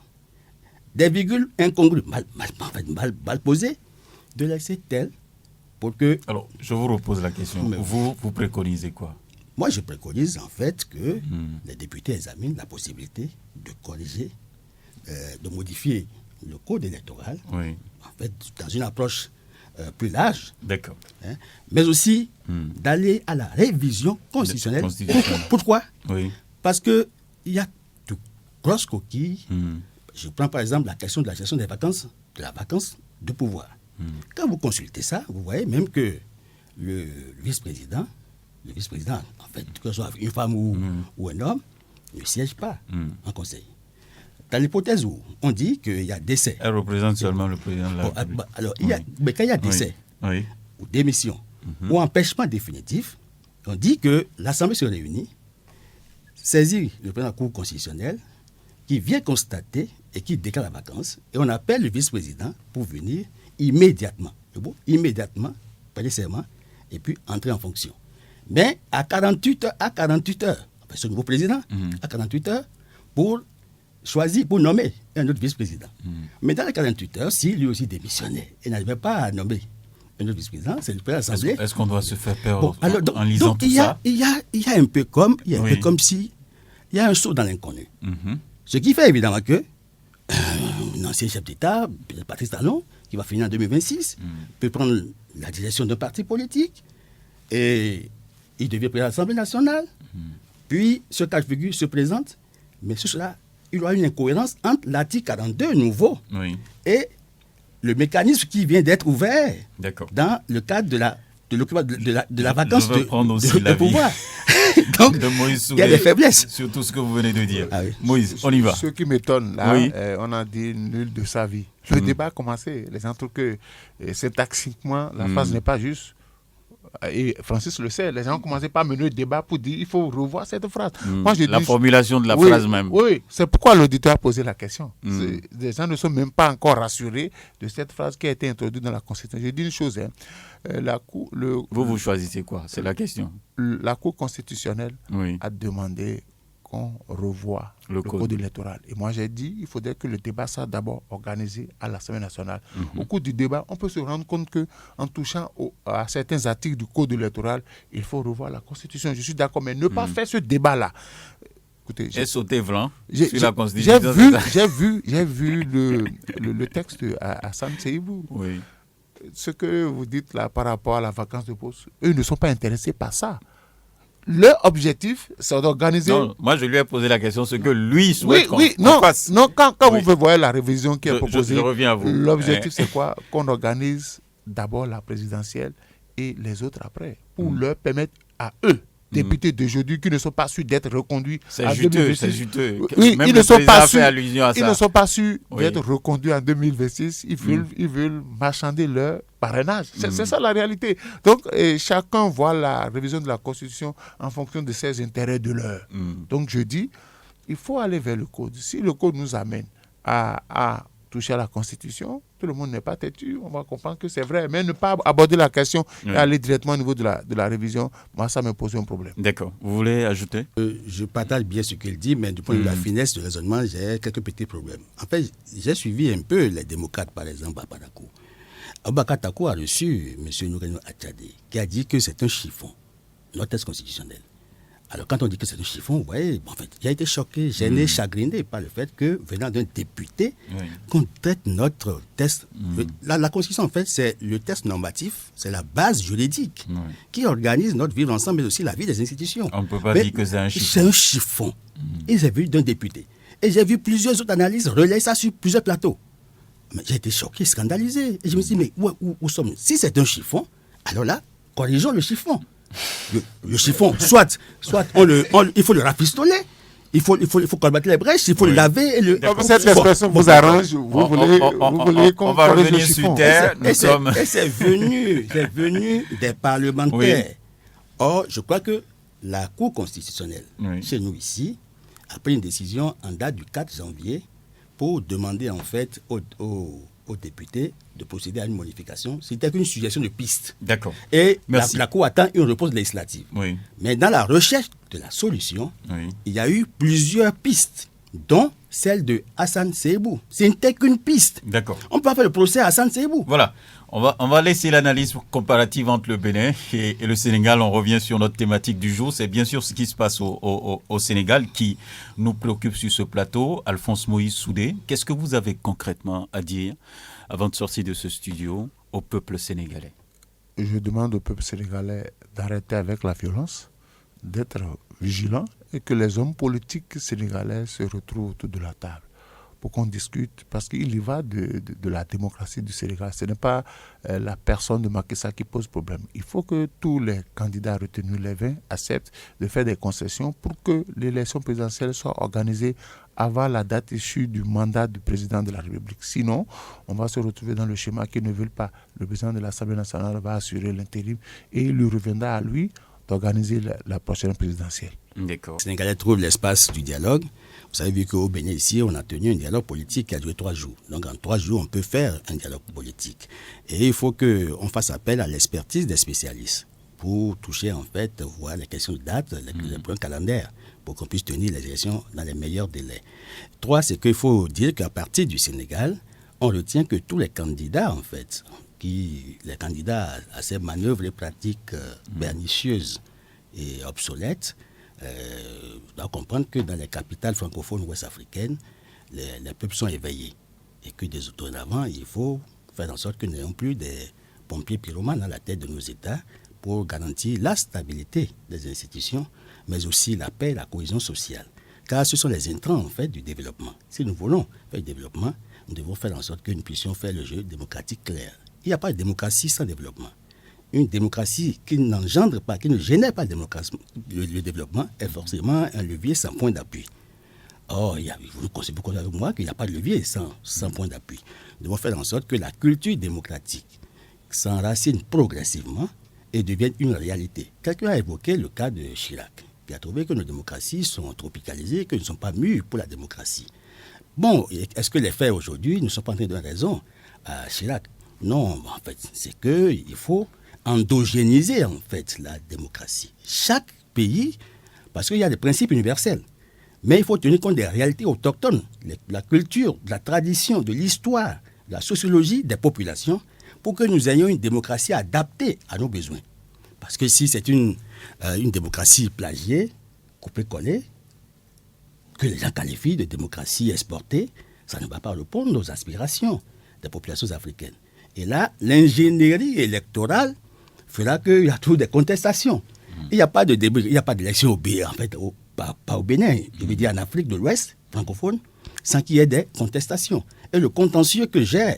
des virgules incongrues, mal posées, de laisser tel pour que... Alors, je vous repose la question. Vous préconisez quoi? Moi, je préconise en fait que les députés examinent la possibilité de corriger, de modifier le code électoral, en fait, dans une approche plus large. D'accord. Mais aussi d'aller à la révision constitutionnelle. Pourquoi? Parce que il y a de grosses coquilles. Je prends par exemple la question de la gestion des vacances, de la vacance de pouvoir. Quand vous consultez ça, vous voyez même que le vice-président, en fait, que ce soit une femme ou un homme, ne siège pas en conseil. Dans l'hypothèse où on dit qu'il y a décès. Elle représente seulement le président de la République. Alors, mais quand il y a décès, ou démission, ou empêchement définitif, on dit que l'Assemblée se réunit, saisit le président de la Cour constitutionnelle, qui vient constater et qui déclare la vacance, et on appelle le vice-président pour venir immédiatement, prêter serment, et puis entrer en fonction. Mais à 48 heures, enfin, ce nouveau président, à 48 heures, pour nommer un autre vice-président. Mais dans les 48 heures, s'il lui aussi démissionnait et n'arrivait pas à nommer un autre vice-président, c'est le président de l'Assemblée. Est-ce qu'on doit se faire peur en lisant tout ça? Il y a un peu comme si il y a un saut dans l'inconnu. Ce qui fait évidemment que un ancien chef d'État, Patrice Talon, qui va finir en 2026, peut prendre la direction d'un parti politique et il devient président de l'Assemblée nationale. Puis ce cas de figure se présente, mais sur cela, il y aura une incohérence entre l'article 42 nouveau et le mécanisme qui vient d'être ouvert dans le cadre de la vacance de pouvoir. Donc, de Moïse il y a des faiblesses. Sur tout ce que vous venez de dire. Moïse, on y va. Ce qui m'étonne, là, on a dit nul de sa vie. Le débat a commencé. Les gens trouvent que syntaxiquement, la phrase n'est pas juste. Et Francis le sait, les gens ont commencé par mener le débat pour dire il faut revoir cette phrase. Moi, la formulation de la phrase même. Oui, c'est pourquoi l'auditeur a posé la question. Les gens ne sont même pas encore rassurés de cette phrase qui a été introduite dans la Constitution. Je dis une chose. Vous choisissez quoi? C'est la question. La Cour constitutionnelle a demandé qu'on revoie le code électoral. Et moi, j'ai dit il faudrait que le débat soit d'abord organisé à l'Assemblée nationale. Au cours du débat, on peut se rendre compte qu'en touchant à certains articles du code électoral, il faut revoir la Constitution. Je suis d'accord, mais ne pas faire ce débat-là. Écoutez, j'ai sauté blanc sur la Constitution. J'ai vu le texte à Hassan Seibou. Ce que vous dites là par rapport à la vacance de poste, eux ne sont pas intéressés par ça. Leur objectif, c'est d'organiser... Non, moi je lui ai posé la question, ce que lui souhaite qu'on fasse. Non, quand vous voyez la révision qui est proposée, je reviens à vous. L'objectif c'est quoi? Qu'on organise d'abord la présidentielle et les autres après, pour leur permettre à eux, députés d'aujourd'hui qui ne sont pas sûrs d'être reconduits. C'est juteux. Oui, même ils ne sont pas sûrs Oui. d'être reconduits en 2026. Ils veulent marchander leur parrainage. C'est ça la réalité. Donc, chacun voit la révision de la Constitution en fonction de ses intérêts de l'heure. Donc, je dis, il faut aller vers le code. Si le code nous amène à toucher à la Constitution, tout le monde n'est pas têtu, on va comprendre que c'est vrai, mais ne pas aborder la question et aller directement au niveau de la révision, moi ça me pose un problème. D'accord. Vous voulez ajouter? Je partage bien ce qu'il dit, mais du point de vue de la finesse du raisonnement, j'ai quelques petits problèmes. En fait, j'ai suivi un peu les démocrates, par exemple, à Padako. Aboubacar Takou a reçu M. Noureno Atchadé, qui a dit que c'est un chiffon, notre texte constitutionnel. Alors, quand on dit que c'est un chiffon, vous voyez, en fait, j'ai été choqué, gêné, chagriné par le fait que, venant d'un député, qu'on traite notre test. La Constitution, en fait, c'est le test normatif, c'est la base juridique qui organise notre vivre ensemble, mais aussi la vie des institutions. On ne peut pas dire que c'est un chiffon. C'est un chiffon. Et j'ai vu d'un député. Et j'ai vu plusieurs autres analyses relayer ça sur plusieurs plateaux. Mais j'ai été choqué, scandalisé. Et je me suis dit, mais où sommes-nous? Si c'est un chiffon, alors là, corrigeons le chiffon. Le chiffon, soit il faut le rafistoler, il faut combattre les brèches, il faut le laver. Cette expression vous arrange, vous voulez qu'on va revenir sur terre. Et c'est venu des parlementaires. Or, je crois que la Cour constitutionnelle, chez nous ici, a pris une décision en date du 4 janvier pour demander en fait aux députés de procéder à une modification. C'était une suggestion de piste. D'accord. Et la Cour attend une réponse législative. Oui. Mais dans la recherche de la solution, il y a eu plusieurs pistes, dont celle de Hassan Seibou. Ce n'était qu'une piste. D'accord. On peut pas faire le procès à Hassan Seibou. Voilà. On va laisser l'analyse comparative entre le Bénin et le Sénégal. On revient sur notre thématique du jour. C'est bien sûr ce qui se passe au Sénégal qui nous préoccupe sur ce plateau. Alphonse Moïse Soudé, qu'est-ce que vous avez concrètement à dire avant de sortir de ce studio au peuple sénégalais? Je demande au peuple sénégalais d'arrêter avec la violence, d'être vigilant et que les hommes politiques sénégalais se retrouvent autour de la table pour qu'on discute, parce qu'il y va de la démocratie du Sénégal. Ce n'est pas la personne de Macky Sall qui pose problème. Il faut que tous les candidats retenus, les 20, acceptent de faire des concessions pour que l'élection présidentielle soit organisée avant la date issue du mandat du président de la République. Sinon, on va se retrouver dans le schéma qu'ils ne veulent pas. Le président de l'Assemblée nationale va assurer l'intérim et il lui reviendra à lui d'organiser la prochaine présidentielle. D'accord. Les Sénégalais trouvent l'espace du dialogue. Vous avez vu qu'au Bénin, ici, on a tenu un dialogue politique qui a duré 3 jours. Donc, en 3 jours, on peut faire un dialogue politique. Et il faut qu'on fasse appel à l'expertise des spécialistes pour toucher, en fait, voir les questions de date, les points calendaires, pour qu'on puisse tenir les élections dans les meilleurs délais. 3, c'est qu'il faut dire qu'à partir du Sénégal, on retient que tous les candidats, en fait, les candidats à ces manœuvres et pratiques pernicieuses et obsolètes, doivent comprendre que dans les capitales francophones ouest-africaines, les peuples sont éveillés. Et que dorénavant, il faut faire en sorte que nous n'ayons plus des pompiers pyromanes à la tête de nos États pour garantir la stabilité des institutions, mais aussi la paix et la cohésion sociale. Car ce sont les intrants, en fait, du développement. Si nous voulons faire du développement, nous devons faire en sorte que nous puissions faire le jeu démocratique clair. Il n'y a pas de démocratie sans développement. Une démocratie qui n'engendre pas, qui ne génère pas le développement est forcément un levier sans point d'appui. Or, vous constatez avec moi qu'il n'y a pas de levier sans point d'appui. Nous devons faire en sorte que la culture démocratique s'enracine progressivement et devienne une réalité. Quelqu'un a évoqué le cas de Chirac, qui a trouvé que nos démocraties sont tropicalisées, que ne sont pas mûres pour la démocratie. Bon, est-ce que les faits aujourd'hui ne sont pas en train de donner raison à Chirac? Non, en fait, c'est qu'il faut endogéniser, en fait, la démocratie. Chaque pays, parce qu'il y a des principes universels, mais il faut tenir compte des réalités autochtones, la culture, de la tradition, de l'histoire, de la sociologie des populations, pour que nous ayons une démocratie adaptée à nos besoins. Parce que si c'est une démocratie plagiée, coupée-collée, que les gens qualifient de démocratie exportée, ça ne va pas répondre aux aspirations des populations africaines. Et là, l'ingénierie électorale fera qu'il y a toujours des contestations. Il n'y a pas d'élection pas au Bénin, je veux dire en Afrique de l'Ouest, francophone, sans qu'il y ait des contestations. Et le contentieux que gère,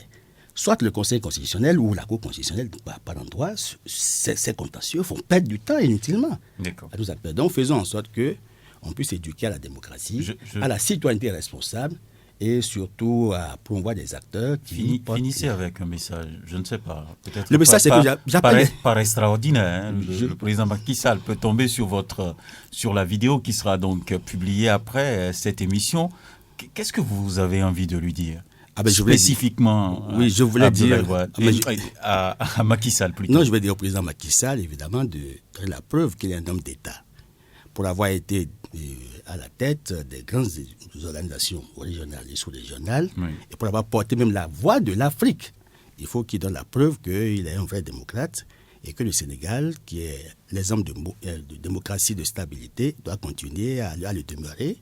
soit le Conseil constitutionnel ou la Cour constitutionnelle par endroit, ces contentieux font perdre du temps inutilement. D'accord. Donc faisons en sorte qu'on puisse éduquer à la démocratie, à la citoyenneté responsable, et surtout à promouvoir des acteurs qui... Finissez avec un message, je ne sais pas. Peut-être le message, c'est que j'appelle... Par extraordinaire, hein, le président Macky Sall peut tomber sur la vidéo qui sera donc publiée après cette émission. Qu'est-ce que vous avez envie de lui dire spécifiquement? Oui, je voulais dire... à Macky Sall plutôt. Non, je vais dire au président Macky Sall, évidemment, de donner la preuve qu'il est un homme d'État. Pour avoir été à la tête des grandes organisations régionales et sous-régionales, et pour avoir porté même la voix de l'Afrique, il faut qu'il donne la preuve qu'il est un vrai démocrate et que le Sénégal, qui est l'exemple de démocratie, de stabilité, doit continuer à le demeurer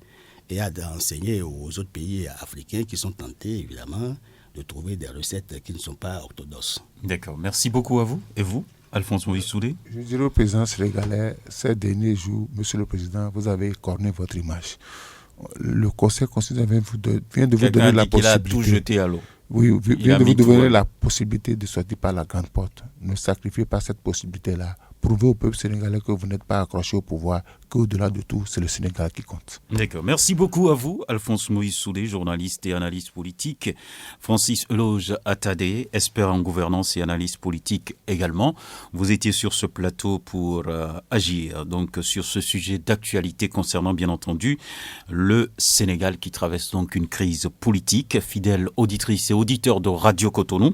et à enseigner aux autres pays africains qui sont tentés, évidemment, de trouver des recettes qui ne sont pas orthodoxes. D'accord. Merci beaucoup à vous. Et vous, Alphonse Moïse Soudé? Je dirais au président sénégalais, ces derniers jours, Monsieur le Président, vous avez écorné votre image. Le Conseil constitutionnel vient de vous donner la possibilité. Il a tout jeté à l'eau. Oui, vient de vous donner la possibilité de sortir par la grande porte. Ne sacrifiez pas cette possibilité-là. Prouvez au peuple sénégalais que vous n'êtes pas accroché au pouvoir, qu'au-delà de tout, c'est le Sénégal qui compte. D'accord. Merci beaucoup à vous, Alphonse Moïse Soudé, journaliste et analyste politique. Francis Eloge Attadé, expert en gouvernance et analyste politique également. Vous étiez sur ce plateau pour agir donc sur ce sujet d'actualité concernant bien entendu le Sénégal qui traverse donc une crise politique. Fidèles auditrices et auditeurs de Radio Cotonou,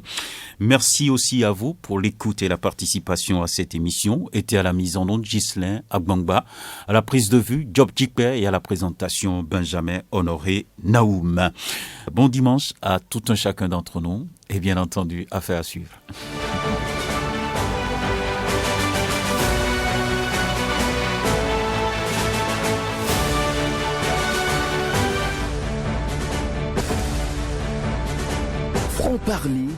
merci aussi à vous pour l'écoute et la participation à cette émission. Était à la mise en onde Ghislain Agbangba, à la prise de vue Job Djikpe et à la présentation Benjamin Honoré Naoum. Bon dimanche à tout un chacun d'entre nous et bien entendu, affaire à suivre. Franc-parler